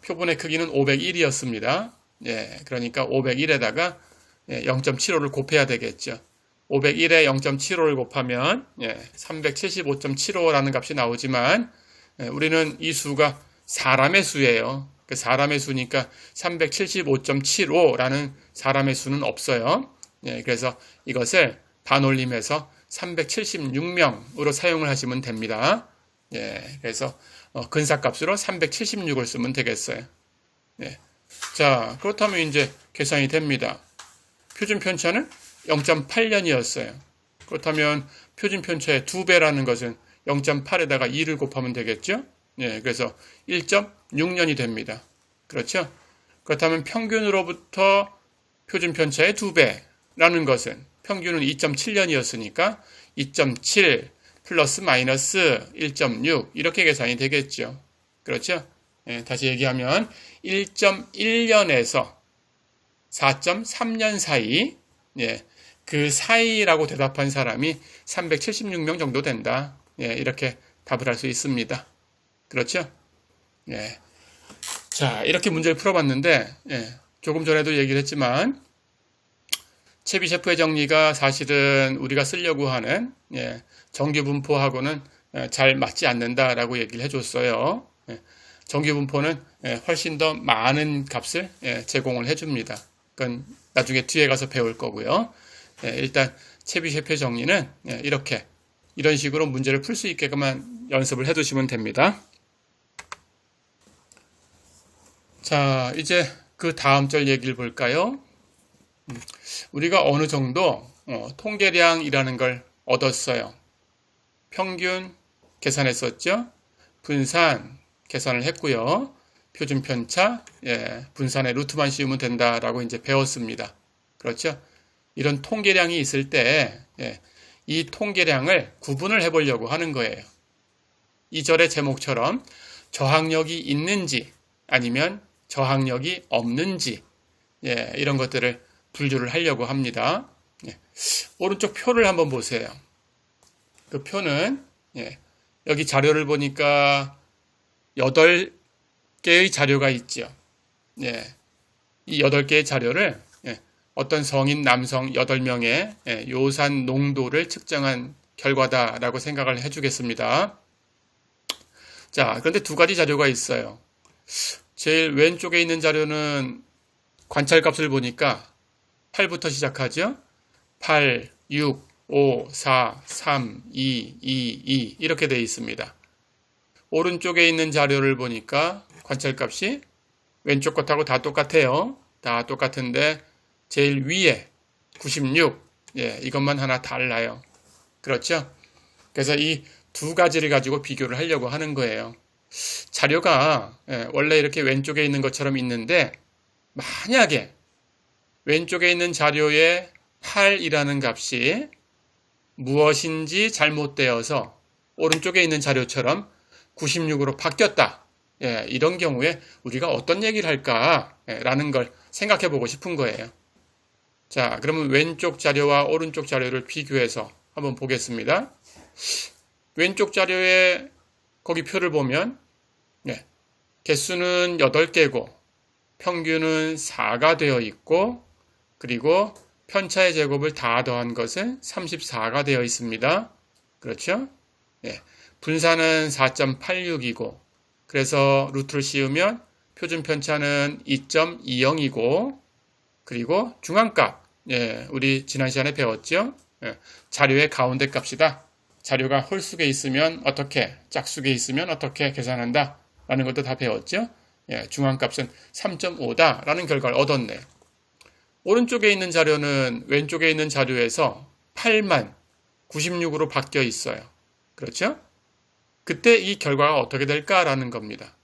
표본의 크기는 501이었습니다. 그러니까 501에다가 0.75를 곱해야 되겠죠. 501에 0.75를 곱하면 375.75라는 값이 나오지만 우리는 이 수가 사람의 수예요. 사람의 수니까 375.75라는 사람의 수는 없어요. 그래서 이것을 반올림해서 376명으로 사용을 하시면 됩니다. 그래서 근사값으로 376을 쓰면 되겠어요. 자, 그렇다면 이제 계산이 됩니다. 표준 편차는 0.8년이었어요. 그렇다면 표준 편차의 2배라는 것은 0.8에다가 2를 곱하면 되겠죠? 그래서 1.6년이 됩니다. 그렇죠? 그렇다면 평균으로부터 표준 편차의 2배라는 것은 평균은 2.7년이었으니까 2.7 플러스 마이너스 1.6 이렇게 계산이 되겠죠. 그렇죠? 다시 얘기하면 1.1년에서 4.3년 사이 그 사이라고 대답한 사람이 376명 정도 된다. 이렇게 답을 할 수 있습니다. 그렇죠? 자, 이렇게 문제를 풀어봤는데 조금 전에도 얘기를 했지만 체비셰프의 정리가 사실은 우리가 쓰려고 하는 정규분포하고는 잘 맞지 않는다라고 얘기를 해줬어요. 정규분포는 훨씬 더 많은 값을 제공을 해줍니다. 그건 나중에 뒤에 가서 배울 거고요. 일단 체비셰프의 정리는 이런 식으로 문제를 풀 수 있게끔만 연습을 해두시면 됩니다. 자, 이제 그 다음 절 얘기를 볼까요? 우리가 어느 정도 통계량이라는 걸 얻었어요. 평균 계산했었죠. 분산 계산을 했고요. 표준 편차, 분산의 루트만 씌우면 된다라고 이제 배웠습니다. 그렇죠? 이런 통계량이 있을 때 이 통계량을 구분을 해보려고 하는 거예요. 이 절의 제목처럼 저항력이 있는지 아니면 저항력이 없는지 이런 것들을 분류를 하려고 합니다. 오른쪽 표를 한번 보세요. 그 표는 여기 자료를 보니까 8개의 자료가 있죠. 이 8개의 자료를 어떤 성인 남성 8명의 요산 농도를 측정한 결과다라고 생각을 해주겠습니다. 자, 그런데 두 가지 자료가 있어요. 제일 왼쪽에 있는 자료는 관찰값을 보니까 8부터 시작하죠. 8, 6, 5, 4, 3, 2, 2 이렇게 되어 있습니다. 오른쪽에 있는 자료를 보니까 관찰값이 왼쪽 것하고 다 똑같아요. 다 똑같은데 제일 위에 96, 이것만 하나 달라요. 그렇죠? 그래서 이 두 가지를 가지고 비교를 하려고 하는 거예요. 자료가 원래 이렇게 왼쪽에 있는 것처럼 있는데 만약에 왼쪽에 있는 자료의 8이라는 값이 무엇인지 잘못되어서 오른쪽에 있는 자료처럼 96으로 바뀌었다. 이런 경우에 우리가 어떤 얘기를 할까라는 걸 생각해 보고 싶은 거예요. 자, 그러면 왼쪽 자료와 오른쪽 자료를 비교해서 한번 보겠습니다. 왼쪽 자료에 거기 표를 보면 개수는 8개고 평균은 4가 되어 있고 그리고 편차의 제곱을 다 더한 것은 34가 되어 있습니다. 그렇죠? 분산은 4.86이고 그래서 루트를 씌우면 표준 편차는 2.20이고 그리고 중앙값 우리 지난 시간에 배웠죠? 자료의 가운데 값이다. 자료가 홀수에 있으면 어떻게, 짝수에 있으면 어떻게 계산한다 라는 것도 다 배웠죠? 중앙값은 3.5다 라는 결과를 얻었네요. 오른쪽에 있는 자료는 왼쪽에 있는 자료에서 8만 96으로 바뀌어 있어요. 그렇죠? 그때 이 결과가 어떻게 될까라는 겁니다.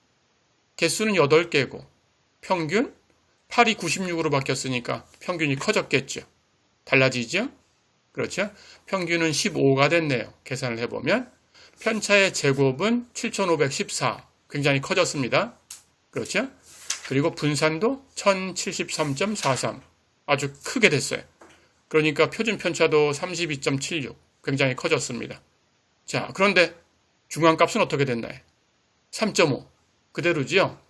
개수는 8개고 평균 8이 96으로 바뀌었으니까 평균이 커졌겠죠. 달라지죠? 그렇죠? 평균은 15가 됐네요. 계산을 해보면 편차의 제곱은 7514 굉장히 커졌습니다. 그렇죠? 그리고 분산도 1073.43 아주 크게 됐어요. 그러니까 표준 편차도 32.76 굉장히 커졌습니다. 자, 그런데 중앙값은 어떻게 됐나요? 3.5 그대로지요?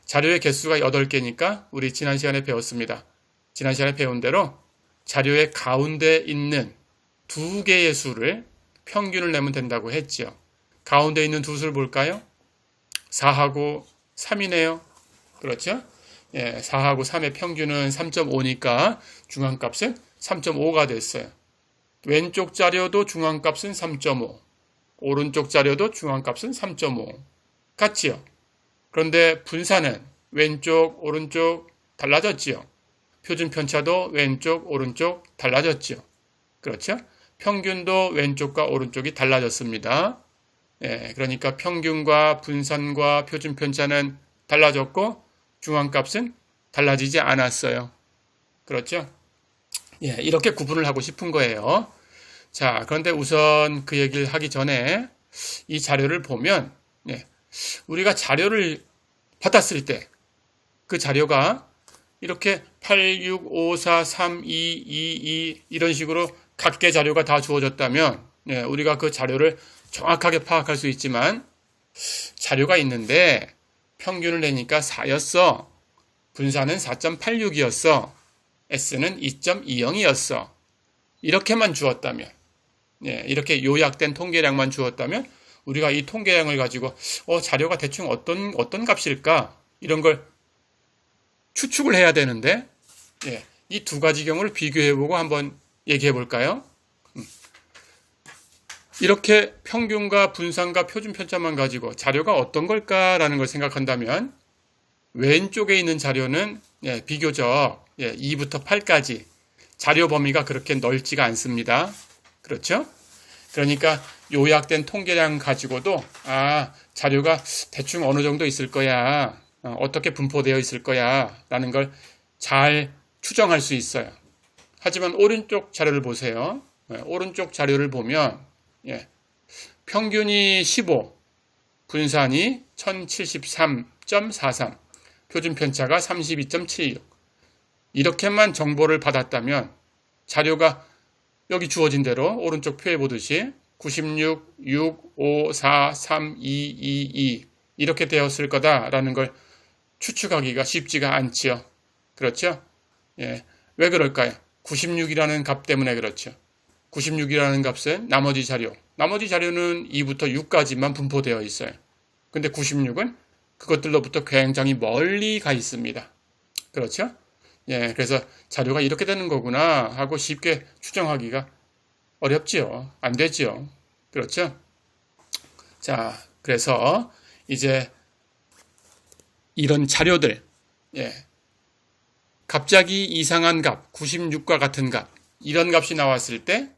자료의 개수가 8개니까 우리 지난 시간에 배웠습니다. 지난 시간에 배운 대로 자료의 가운데 있는 두 개의 수를 평균을 내면 된다고 했죠. 가운데 있는 두 수를 볼까요? 4하고 3이네요. 그렇죠? 4하고 3의 평균은 3.5니까 중앙값은 3.5가 됐어요. 왼쪽 자료도 중앙값은 3.5, 오른쪽 자료도 중앙값은 3.5 같지요. 그런데 분산은 왼쪽, 오른쪽 달라졌지요. 표준 편차도 왼쪽, 오른쪽 달라졌죠. 그렇죠? 평균도 왼쪽과 오른쪽이 달라졌습니다. 그러니까 평균과 분산과 표준 편차는 달라졌고 중앙값은 달라지지 않았어요. 그렇죠? 이렇게 구분을 하고 싶은 거예요. 자, 그런데 우선 그 얘기를 하기 전에 이 자료를 보면 우리가 자료를 받았을 때 그 자료가 이렇게 8, 6, 5, 4, 3, 2, 2 이런 식으로 각계 자료가 다 주어졌다면 우리가 그 자료를 정확하게 파악할 수 있지만 자료가 있는데 평균을 내니까 4였어. 분산은 4.86이었어. S는 2.20이었어. 이렇게만 주었다면 이렇게 요약된 통계량만 주었다면 우리가 이 통계량을 가지고 자료가 대충 어떤 값일까? 이런 걸 추측을 해야 되는데 이 두 가지 경우를 비교해보고 한번 얘기해 볼까요? 이렇게 평균과 분산과 표준 편차만 가지고 자료가 어떤 걸까라는 걸 생각한다면 왼쪽에 있는 자료는 비교적 2부터 8까지 자료 범위가 그렇게 넓지가 않습니다. 그렇죠? 그러니까 요약된 통계량 가지고도 자료가 대충 어느 정도 있을 거야. 어떻게 분포되어 있을 거야 라는 걸 잘 추정할 수 있어요. 하지만 오른쪽 자료를 보세요. 오른쪽 자료를 보면 평균이 15, 분산이 1073.43, 표준 편차가 32.76 이렇게만 정보를 받았다면 자료가 여기 주어진 대로 오른쪽 표에 보듯이 96, 6, 5, 4, 3, 2, 2, 2 이렇게 되었을 거다라는 걸 추측하기가 쉽지가 않지요. 그렇죠? 왜 그럴까요? 96이라는 값 때문에 그렇죠. 96이라는 값은 나머지 자료는 2부터 6까지만 분포되어 있어요. 근데 96은 그것들로부터 굉장히 멀리 가 있습니다. 그렇죠? 예, 그래서 자료가 이렇게 되는 거구나 하고 쉽게 추정하기가 어렵지요. 안 되지요. 그렇죠? 자, 그래서 이제 이런 자료들, 예, 갑자기 이상한 값, 96과 같은 값, 이런 값이 나왔을 때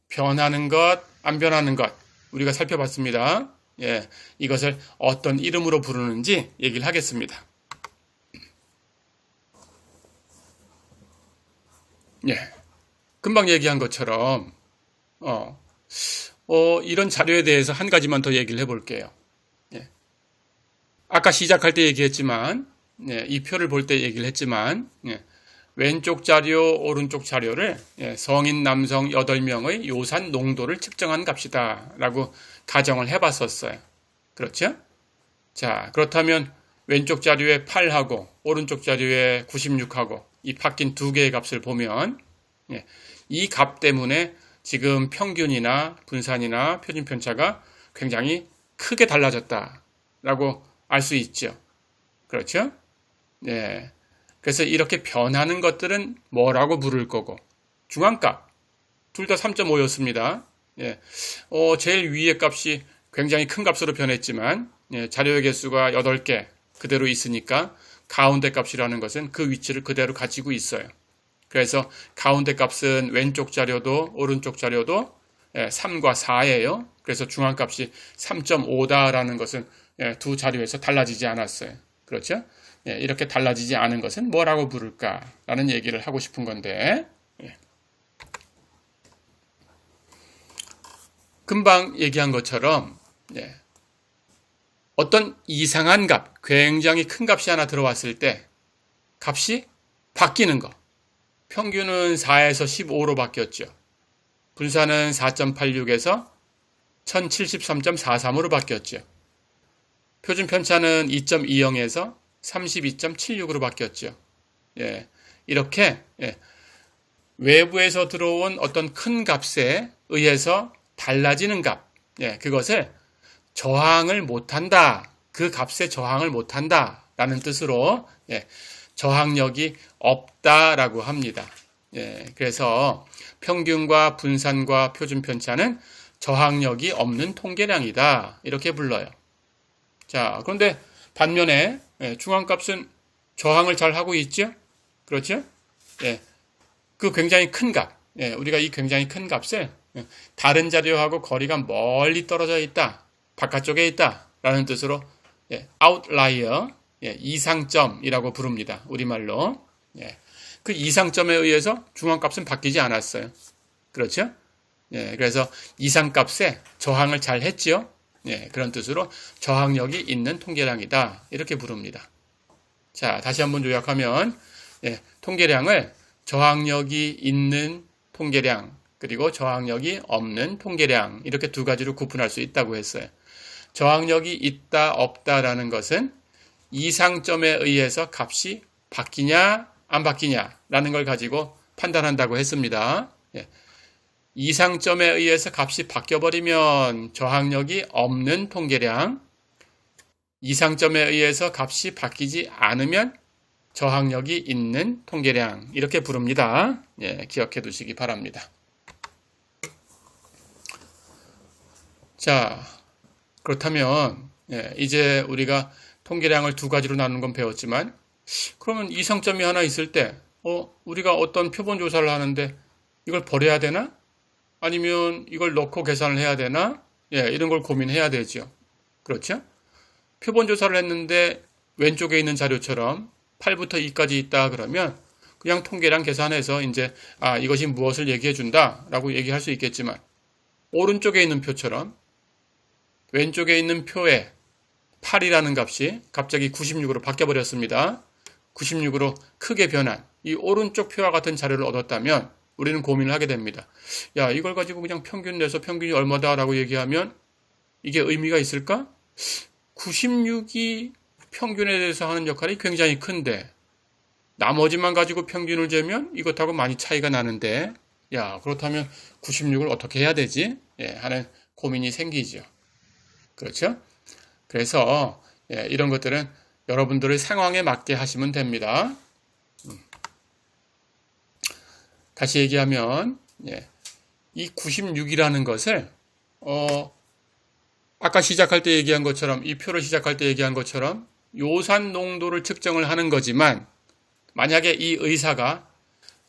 변하는 것, 안 변하는 것 우리가 살펴봤습니다. 예, 이것을 어떤 이름으로 부르는지 얘기를 하겠습니다. 예, 금방 얘기한 것처럼 이런 자료에 대해서 한 가지만 더 얘기를 해볼게요. 예, 아까 시작할 때 얘기했지만 이 표를 볼 때 얘기를 했지만 왼쪽 자료, 오른쪽 자료를 성인 남성 8명의 요산 농도를 측정한 값이다 라고 가정을 해봤었어요. 그렇죠? 자, 그렇다면 왼쪽 자료에 8하고 오른쪽 자료에 96하고 이 바뀐 두 개의 값을 보면 이 값 때문에 지금 평균이나 분산이나 표준편차가 굉장히 크게 달라졌다라고 알 수 있죠. 그렇죠? 네. 그래서 이렇게 변하는 것들은 뭐라고 부를 거고 중앙값 둘 다 3.5였습니다. 예. 제일 위의 값이 굉장히 큰 값으로 변했지만 자료의 개수가 8개 그대로 있으니까 가운데 값이라는 것은 그 위치를 그대로 가지고 있어요. 그래서 가운데 값은 왼쪽 자료도 오른쪽 자료도 3과 4예요. 그래서 중앙값이 3.5다라는 것은 두 자료에서 달라지지 않았어요. 그렇죠? 이렇게 달라지지 않은 것은 뭐라고 부를까라는 얘기를 하고 싶은 건데 금방 얘기한 것처럼 어떤 이상한 값, 굉장히 큰 값이 하나 들어왔을 때 값이 바뀌는 거. 평균은 4에서 15로 바뀌었죠. 분산은 4.86에서 1073.43으로 바뀌었죠. 표준 편차는 2.20에서 32.76으로 바뀌었죠. 예, 이렇게 외부에서 들어온 어떤 큰 값에 의해서 달라지는 값, 그것을 저항을 못한다. 그 값에 저항을 못한다. 라는 뜻으로 저항력이 없다라고 합니다. 그래서 평균과 분산과 표준 편차는 저항력이 없는 통계량이다. 이렇게 불러요. 자, 그런데 반면에 중앙값은 저항을 잘 하고 있죠? 그렇죠? 그 굉장히 큰 값, 우리가 이 굉장히 큰 값을 다른 자료하고 거리가 멀리 떨어져 있다, 바깥쪽에 있다 라는 뜻으로 outlier, 이상점이라고 부릅니다. 우리말로. 그 이상점에 의해서 중앙값은 바뀌지 않았어요. 그렇죠? 그래서 이상값에 저항을 잘 했지요? 그런 뜻으로 저항력이 있는 통계량이다. 이렇게 부릅니다. 자, 다시 한번 요약하면 통계량을 저항력이 있는 통계량 그리고 저항력이 없는 통계량 이렇게 두 가지로 구분할 수 있다고 했어요. 저항력이 있다 없다라는 것은 이상점에 의해서 값이 바뀌냐 안 바뀌냐라는 걸 가지고 판단한다고 했습니다. 이상점에 의해서 값이 바뀌어버리면 저항력이 없는 통계량, 이상점에 의해서 값이 바뀌지 않으면 저항력이 있는 통계량 이렇게 부릅니다. 기억해 두시기 바랍니다. 자, 그렇다면 이제 우리가 통계량을 두 가지로 나누는 건 배웠지만 그러면 이상점이 하나 있을 때 우리가 어떤 표본 조사를 하는데 이걸 버려야 되나? 아니면 이걸 넣고 계산을 해야 되나? 이런 걸 고민해야 되죠. 그렇죠? 표본 조사를 했는데 왼쪽에 있는 자료처럼 8부터 2까지 있다 그러면 그냥 통계량 계산해서 이제 이것이 무엇을 얘기해 준다라고 얘기할 수 있겠지만 오른쪽에 있는 표처럼 왼쪽에 있는 표에 8이라는 값이 갑자기 96으로 바뀌어 버렸습니다. 96으로 크게 변한 이 오른쪽 표와 같은 자료를 얻었다면 우리는 고민을 하게 됩니다. 야, 이걸 가지고 그냥 평균 내서 평균이 얼마다라고 얘기하면 이게 의미가 있을까? 96이 평균에 대해서 하는 역할이 굉장히 큰데 나머지만 가지고 평균을 재면 이것하고 많이 차이가 나는데 야, 그렇다면 96을 어떻게 해야 되지? 하는 고민이 생기죠. 그렇죠? 그래서 예, 이런 것들은 여러분들의 상황에 맞게 하시면 됩니다. 다시 얘기하면 예, 이 96이라는 것을 아까 시작할 때 얘기한 것처럼 이 표를 시작할 때 얘기한 것처럼 요산 농도를 측정을 하는 거지만 만약에 이 의사가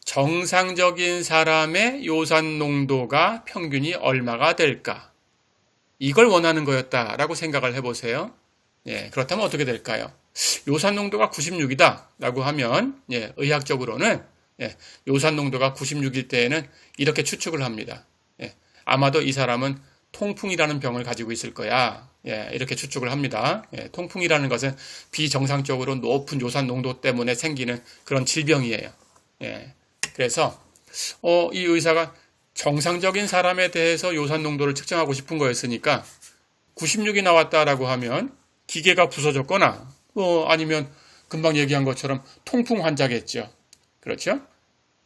정상적인 사람의 요산 농도가 평균이 얼마가 될까? 이걸 원하는 거였다라고 생각을 해보세요. 예, 그렇다면 어떻게 될까요? 요산 농도가 96이다 라고 하면 예, 의학적으로는 예, 요산 농도가 96일 때에는 이렇게 추측을 합니다. 예, 아마도 이 사람은 통풍이라는 병을 가지고 있을 거야. 예, 이렇게 추측을 합니다. 예, 통풍이라는 것은 비정상적으로 높은 요산 농도 때문에 생기는 그런 질병이에요. 예, 그래서 이 의사가 정상적인 사람에 대해서 요산 농도를 측정하고 싶은 거였으니까 96이 나왔다라고 하면 기계가 부서졌거나 아니면 금방 얘기한 것처럼 통풍 환자겠죠. 그렇죠?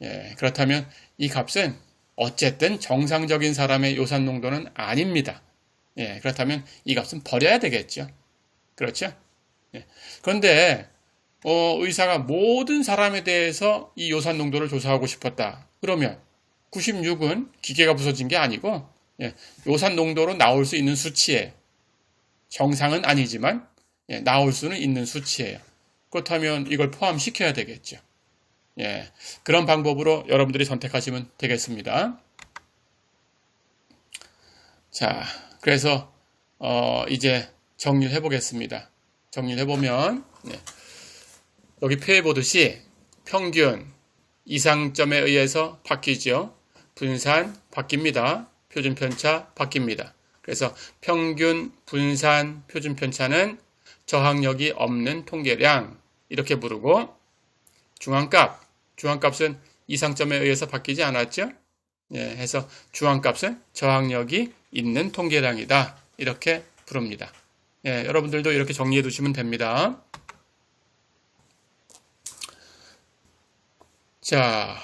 예, 그렇다면 이 값은 어쨌든 정상적인 사람의 요산 농도는 아닙니다. 예, 그렇다면 이 값은 버려야 되겠죠. 그렇죠? 예, 그런데 의사가 모든 사람에 대해서 이 요산 농도를 조사하고 싶었다. 그러면 96은 기계가 부서진 게 아니고 예, 요산 농도로 나올 수 있는 수치예요. 정상은 아니지만 예, 나올 수는 있는 수치예요. 그렇다면 이걸 포함시켜야 되겠죠. 예, 그런 방법으로 여러분들이 선택하시면 되겠습니다. 자, 그래서 이제 정리를 해보겠습니다. 정리를 해보면 예, 여기 표에 보듯이 평균, 이상점에 의해서 바뀌죠. 분산 바뀝니다. 표준편차 바뀝니다. 그래서 평균, 분산, 표준편차는 저항력이 없는 통계량 이렇게 부르고 중앙값은 이상점에 의해서 바뀌지 않았죠. 예, 해서 중앙값은 저항력이 있는 통계량이다 이렇게 부릅니다. 예, 여러분들도 이렇게 정리해 두시면 됩니다. 자,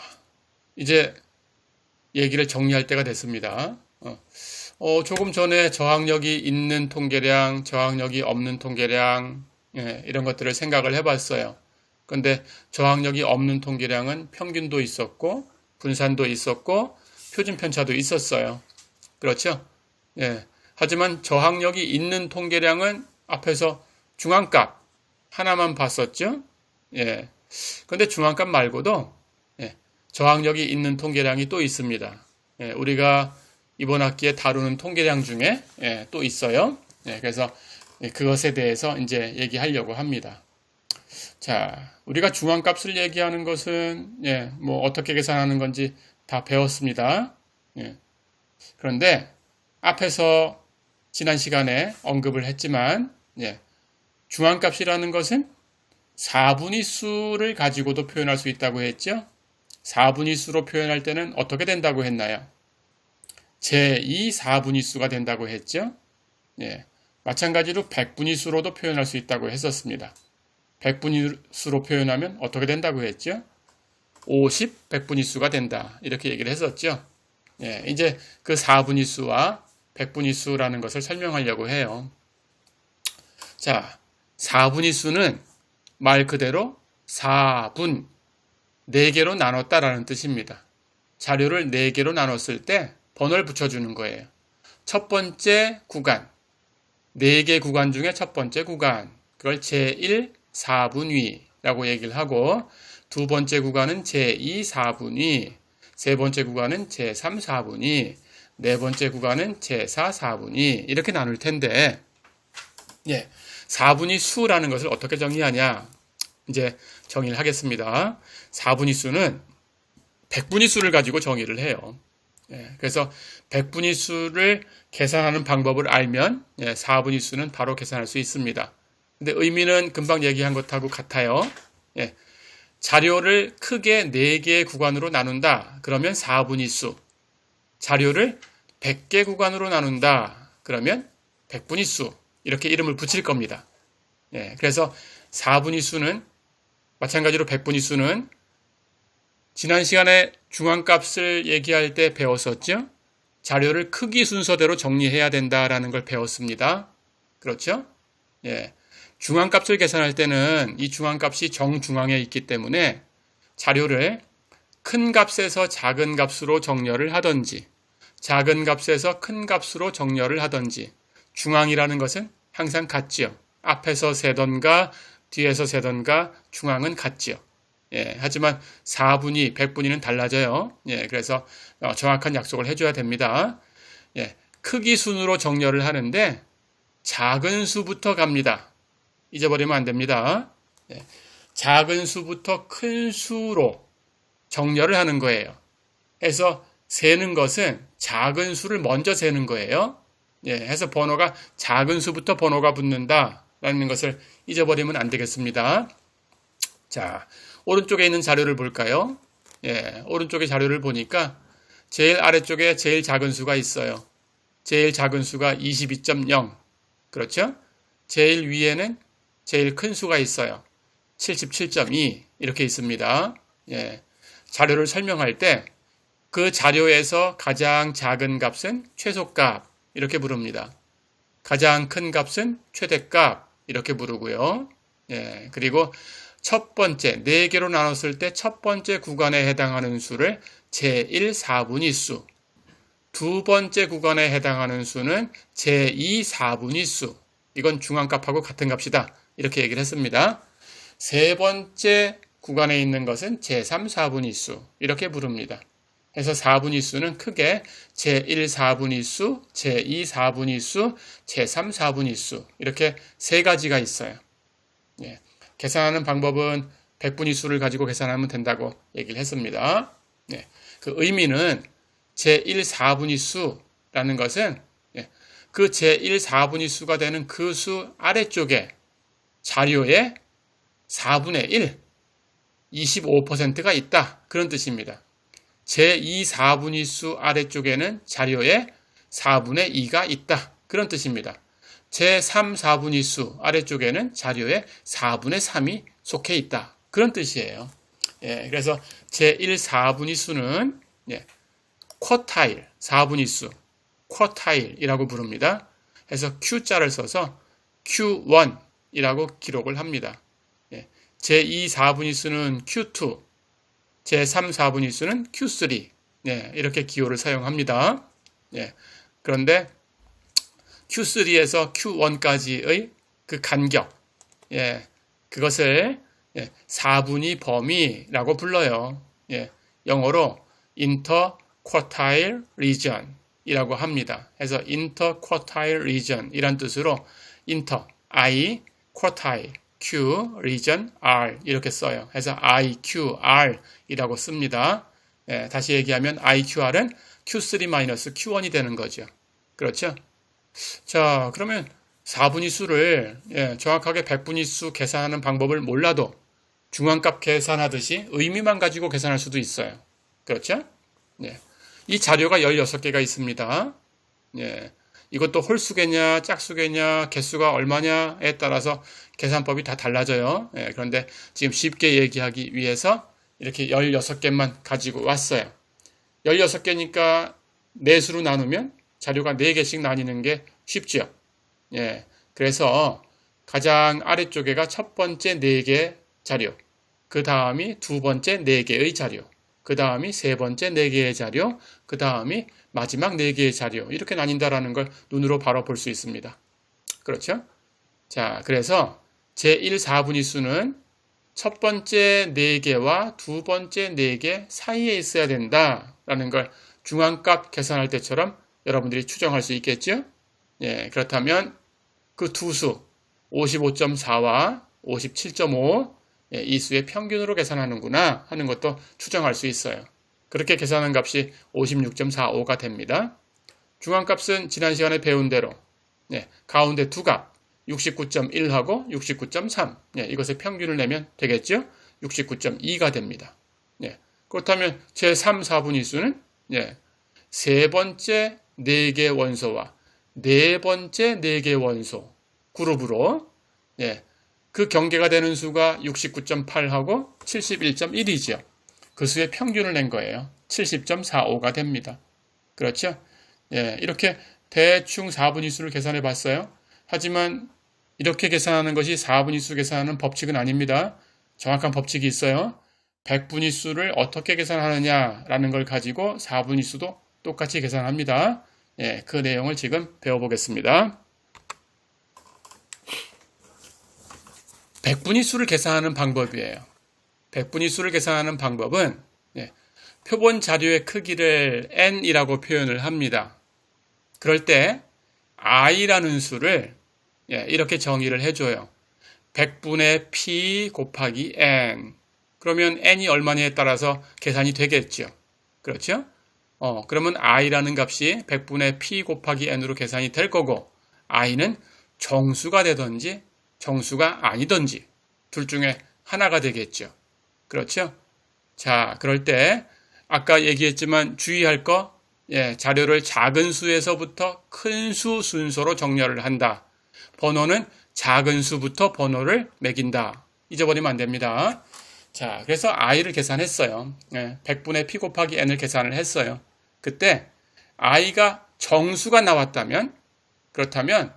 이제 얘기를 정리할 때가 됐습니다. 조금 전에 저항력이 있는 통계량, 저항력이 없는 통계량, 예, 이런 것들을 생각을 해봤어요. 그런데 저항력이 없는 통계량은 평균도 있었고, 분산도 있었고, 표준편차도 있었어요. 그렇죠? 예. 하지만 저항력이 있는 통계량은 앞에서 중앙값 하나만 봤었죠? 예. 그런데 중앙값 말고도 저항력이 있는 통계량이 또 있습니다. 예, 우리가 이번 학기에 다루는 통계량 중에 또 있어요. 그래서 그것에 대해서 이제 얘기하려고 합니다. 자, 우리가 중앙값을 얘기하는 것은 뭐 어떻게 계산하는 건지 다 배웠습니다. 그런데 앞에서 지난 시간에 언급을 했지만 중앙값이라는 것은 4분위수를 가지고도 표현할 수 있다고 했죠. 4분위수로 표현할 때는 어떻게 된다고 했나요? 제2 4분위수가 된다고 했죠. 예, 마찬가지로 100분위수로도 표현할 수 있다고 했었습니다. 100분위수로 표현하면 어떻게 된다고 했죠? 50 100분위수가 된다. 이렇게 얘기를 했었죠. 예, 이제 그 4분위수와 100분위수라는 것을 설명하려고 해요. 자, 4분위수는 말 그대로 4분, 4개로 나눴다라는 뜻입니다. 자료를 4개로 나눴을 때 번호를 붙여주는 거예요. 첫 번째 구간, 4개 구간 중에 첫 번째 구간, 그걸 제1 4분위라고 얘기를 하고 두 번째 구간은 제2 4분위, 세 번째 구간은 제3 4분위, 네 번째 구간은 제4 4분위 이렇게 나눌 텐데 4분위 수라는 것을 어떻게 정의하냐? 이제 정의를 하겠습니다. 4분위 수는 100분위 수를 가지고 정의를 해요. 그래서 100분위 수를 계산하는 방법을 알면 4분위 수는 바로 계산할 수 있습니다. 근데 의미는 금방 얘기한 것하고 같아요. 자료를 크게 4개의 구간으로 나눈다. 그러면 4분위 수. 자료를 100개 구간으로 나눈다. 그러면 100분위 수. 이렇게 이름을 붙일 겁니다. 그래서 4분위 수는 마찬가지로 100분위 수는 지난 시간에 중앙값을 얘기할 때 배웠었죠? 자료를 크기 순서대로 정리해야 된다라는 걸 배웠습니다. 그렇죠? 중앙값을 계산할 때는 이 중앙값이 정중앙에 있기 때문에 자료를 큰 값에서 작은 값으로 정렬을 하든지 작은 값에서 큰 값으로 정렬을 하든지 중앙이라는 것은 항상 같지요. 앞에서 세던가 뒤에서 세던가 중앙은 같지요. 예, 하지만 4분위, 100분위는 달라져요. 예, 그래서 정확한 약속을 해줘야 됩니다. 예, 크기 순으로 정렬을 하는데 작은 수부터 갑니다. 잊어버리면 안 됩니다. 예, 작은 수부터 큰 수로 정렬을 하는 거예요. 해서 세는 것은 작은 수를 먼저 세는 거예요. 예, 해서 번호가 작은 수부터 번호가 붙는다라는 것을 잊어버리면 안 되겠습니다. 자, 오른쪽에 있는 자료를 볼까요? 예, 오른쪽에 자료를 보니까 제일 아래쪽에 제일 작은 수가 있어요. 제일 작은 수가 22.0. 그렇죠? 제일 위에는 제일 큰 수가 있어요. 77.2 이렇게 있습니다. 예, 자료를 설명할 때 그 자료에서 가장 작은 값은 최소값 이렇게 부릅니다. 가장 큰 값은 최대값 이렇게 부르고요. 예, 그리고 첫 번째 4개로 나눴을 때 첫 번째 구간에 해당하는 수를 제1 4분위 수, 두 번째 구간에 해당하는 수는 제2 4분위 수. 이건 중앙값하고 같은 값이다. 이렇게 얘기를 했습니다. 세 번째 구간에 있는 것은 제3 4분위 수. 이렇게 부릅니다. 그래서 4분위 수는 크게 제1 4분위 수, 제2 4분위 수, 제3 4분위 수. 이렇게 세 가지가 있어요. 예. 계산하는 방법은 100분위 수를 가지고 계산하면 된다고 얘기를 했습니다. 예. 그 의미는 제1 4분위 수라는 것은 그 제1 4분위 수가 되는 그 수 아래쪽에 자료에 4분의 1, 25%가 있다. 그런 뜻입니다. 제2 4분위 수 아래쪽에는 자료에 4분의 2가 있다. 그런 뜻입니다. 제3 4분위 수 아래쪽에는 자료에 4분의 3이 속해 있다. 그런 뜻이에요. 예, 그래서 제1 4분위 수는 쿼타일, 4분위 수, 쿼타일이라고 부릅니다. 그래서 Q자를 써서 Q1이라고 기록을 합니다. 제2 4분위 수는 Q2, 제3 4분위 수는 Q3 이렇게 기호를 사용합니다. 그런데 Q3에서 Q1까지의 그 간격, 그것을 4분위 범위라고 불러요. 영어로 interquartile region 이라고 합니다. 그래서 interquartile region 이란 뜻으로 inter, I, quartile, Q, region, R 이렇게 써요. 그래서 IQR 이라고 씁니다. 다시 얘기하면 IQR은 Q3-Q1이 되는 거죠. 그렇죠? 자, 그러면 4분위 수를 정확하게 100분위 수 계산하는 방법을 몰라도 중앙값 계산하듯이 의미만 가지고 계산할 수도 있어요. 그렇죠? 이 자료가 16개가 있습니다. 이것도 홀수겠냐, 짝수겠냐, 개수가 얼마냐에 따라서 계산법이 다 달라져요. 그런데 지금 쉽게 얘기하기 위해서 이렇게 16개만 가지고 왔어요. 16개니까 4수로 나누면 자료가 4개씩 나뉘는 게 쉽죠. 그래서 가장 아래쪽에가 첫 번째 4개 자료, 그 다음이 두 번째 4개의 자료, 그 다음이 세 번째 4개의 자료, 그 다음이 마지막 4개의 자료 이렇게 나뉜다라는 걸 눈으로 바로 볼 수 있습니다. 그렇죠? 자, 그래서 제1 4분위 수는 첫 번째 4개와 두 번째 4개 사이에 있어야 된다라는 걸 중앙값 계산할 때처럼 여러분들이 추정할 수 있겠죠? 그렇다면 그 두 수 55.4와 57.5 이 수의 평균으로 계산하는구나 하는 것도 추정할 수 있어요. 그렇게 계산한 값이 56.45가 됩니다. 중앙값은 지난 시간에 배운 대로 가운데 두 값 69.1하고 69.3 이것의 평균을 내면 되겠죠? 69.2가 됩니다. 그렇다면 제3, 4분위 수는 세 번째 4개 원소와 네 번째 4개 원소 그룹으로 그 경계가 되는 수가 69.8하고 71.1이죠. 그 수의 평균을 낸 거예요. 70.45가 됩니다. 그렇죠? 이렇게 대충 4분위 수를 계산해 봤어요. 하지만 이렇게 계산하는 것이 4분위수 계산하는 법칙은 아닙니다. 정확한 법칙이 있어요. 100분위수를 어떻게 계산하느냐라는 걸 가지고 4분위수도 똑같이 계산합니다. 예, 그 내용을 지금 배워보겠습니다. 100분위수를 계산하는 방법이에요. 100분위수를 계산하는 방법은 표본 자료의 크기를 n이라고 표현을 합니다. 그럴 때 i라는 수를 이렇게 정의를 해줘요. 100분의 p 곱하기 n. 그러면 n이 얼마냐에 따라서 계산이 되겠죠. 그렇죠? 그러면 i라는 값이 100분의 p 곱하기 n으로 계산이 될 거고 i는 정수가 되든지 정수가 아니든지 둘 중에 하나가 되겠죠. 그렇죠? 자, 그럴 때 아까 얘기했지만 주의할 거 자료를 작은 수에서부터 큰 수 순서로 정렬을 한다. 번호는 작은 수부터 번호를 매긴다. 잊어버리면 안 됩니다. 자, 그래서 i를 계산했어요. 100분의 p 곱하기 n을 계산을 했어요. 그때 i가 정수가 나왔다면 그렇다면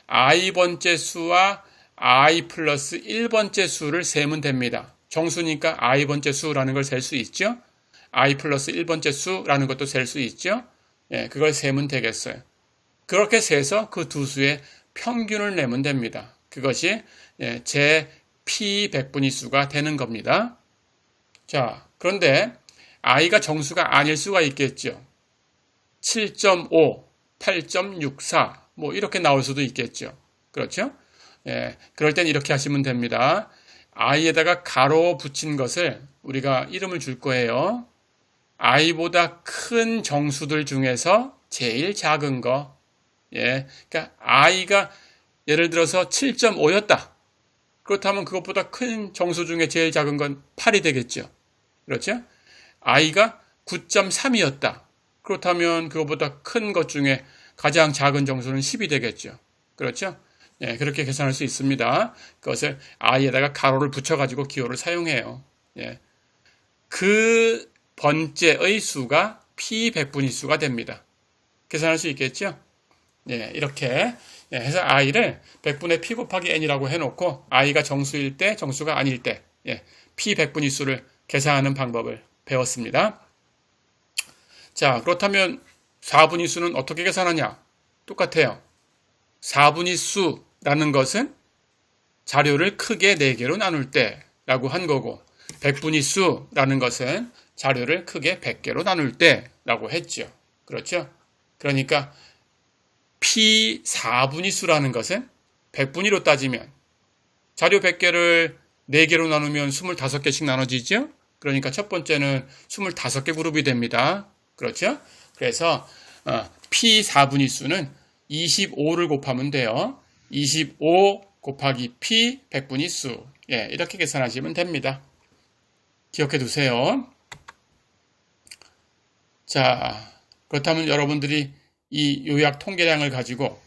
i번째 수와 i 플러스 1번째 수를 세면 됩니다. 정수니까 i번째 수라는 걸 셀 수 있죠. i 플러스 1번째 수라는 것도 셀 수 있죠. 그걸 세면 되겠어요. 그렇게 세서 그 두 수의 평균을 내면 됩니다. 그것이 제 p 100분위수가 되는 겁니다. 자, 그런데 i가 정수가 아닐 수가 있겠죠. 7.5, 8.64 뭐 이렇게 나올 수도 있겠죠. 그렇죠? 그럴 땐 이렇게 하시면 됩니다. i에다가 가로 붙인 것을 우리가 이름을 줄 거예요. i보다 큰 정수들 중에서 제일 작은 거. 그러니까 i가 예를 들어서 7.5였다. 그렇다면 그것보다 큰 정수 중에 제일 작은 건 8이 되겠죠. 그렇죠? i가 9.3이었다. 그렇다면 그것보다 큰 것 중에 가장 작은 정수는 10이 되겠죠. 그렇죠? 그렇게 계산할 수 있습니다. 그것을 i에다가 가로를 붙여가지고 기호를 사용해요. 그 번째의 수가 p 100분위수가 됩니다. 계산할 수 있겠죠? 이렇게 해서 i를 100분의 p 곱하기 n이라고 해놓고 i가 정수일 때, 정수가 아닐 때 p 100분위수를 계산하는 방법을 배웠습니다. 자, 그렇다면 4분위수는 어떻게 계산하냐? 똑같아요. 4분위수라는 것은 자료를 크게 4개로 나눌 때라고 한 거고 100분위수라는 것은 자료를 크게 100개로 나눌 때라고 했죠. 그렇죠? 그러니까 p 4분위수라는 것은 100분위로 따지면 자료 100개를 4개로 나누면 25개씩 나눠지죠? 그러니까 첫 번째는 25개 그룹이 됩니다. 그렇죠? 그래서 p 4분위수는 25를 곱하면 돼요. 25 곱하기 p 100분위수. 이렇게 계산하시면 됩니다. 기억해 두세요. 자, 그렇다면 여러분들이 이 요약 통계량을 가지고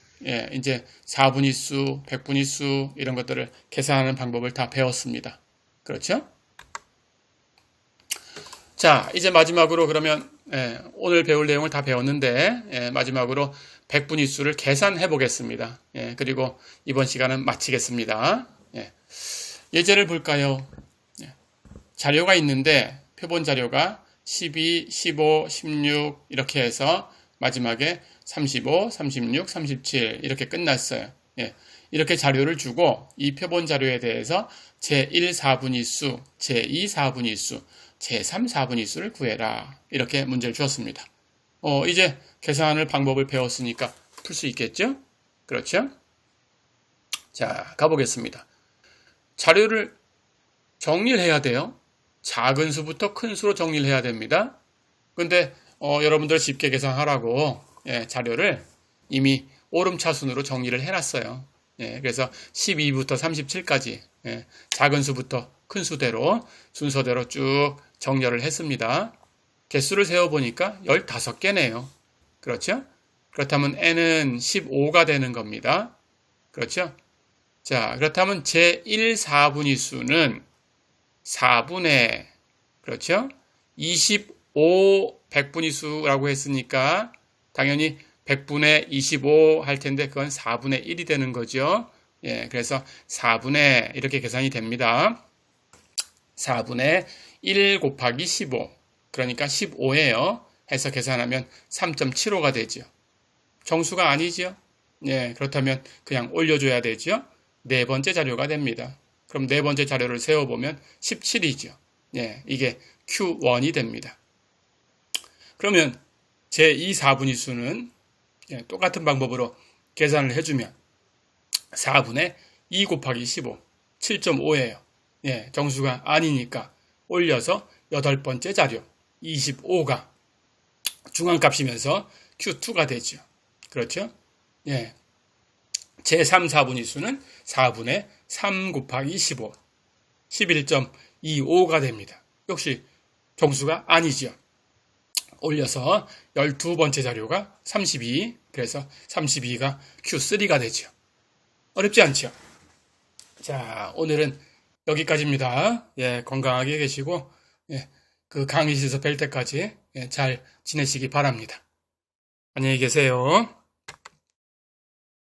이제 4분위수, 100분위수 이런 것들을 계산하는 방법을 다 배웠습니다. 그렇죠? 자, 이제 마지막으로 그러면 오늘 배울 내용을 다 배웠는데 마지막으로 100분위수를 계산해 보겠습니다. 그리고 이번 시간은 마치겠습니다. 예제를 볼까요? 자료가 있는데 표본 자료가 12, 15, 16 이렇게 해서 마지막에 35, 36, 37 이렇게 끝났어요. 이렇게 자료를 주고 이 표본 자료에 대해서 제1 4분위수, 제2 4분위수, 제3 4분위수를 구해라. 이렇게 문제를 주었습니다. 이제 계산할 방법을 배웠으니까 풀 수 있겠죠? 그렇죠? 자, 가보겠습니다. 자료를 정리를 해야 돼요. 작은 수부터 큰 수로 정리를 해야 됩니다. 근데 여러분들 쉽게 계산하라고 자료를 이미 오름차순으로 정리를 해놨어요. 그래서 12부터 37까지 작은 수부터 큰 수대로 순서대로 쭉 정렬을 했습니다. 개수를 세어보니까 15개네요. 그렇죠? 그렇다면 n은 15가 되는 겁니다. 그렇죠? 자, 그렇다면 제1 4분위수는 4분의 그렇죠? 25 100분위수라고 했으니까 당연히 100분의 25 할 텐데 그건 4분의 1이 되는 거죠. 예, 그래서 4분의 이렇게 계산이 됩니다. 4분의 1 곱하기 15 그러니까 15예요. 해서 계산하면 3.75가 되죠. 정수가 아니죠. 예, 그렇다면 그냥 올려줘야 되죠. 네 번째 자료가 됩니다. 그럼 네 번째 자료를 세워보면 17이죠. 예, 이게 Q1이 됩니다. 그러면 제2 4분위수는 똑같은 방법으로 계산을 해주면 4분의 2 곱하기 15, 7.5예요. 예, 정수가 아니니까 올려서 여덟 번째 자료 25가 중앙값이면서 Q2가 되죠. 그렇죠? 예. 제3 4분위수는 4분의 3 곱하기 15, 11.25가 됩니다. 역시 정수가 아니죠. 올려서 12번째 자료가 32, 그래서 32가 Q3가 되죠. 어렵지 않죠? 자, 오늘은 여기까지입니다. 예, 건강하게 계시고, 예, 그 강의실에서 뵐 때까지 잘 지내시기 바랍니다. 안녕히 계세요.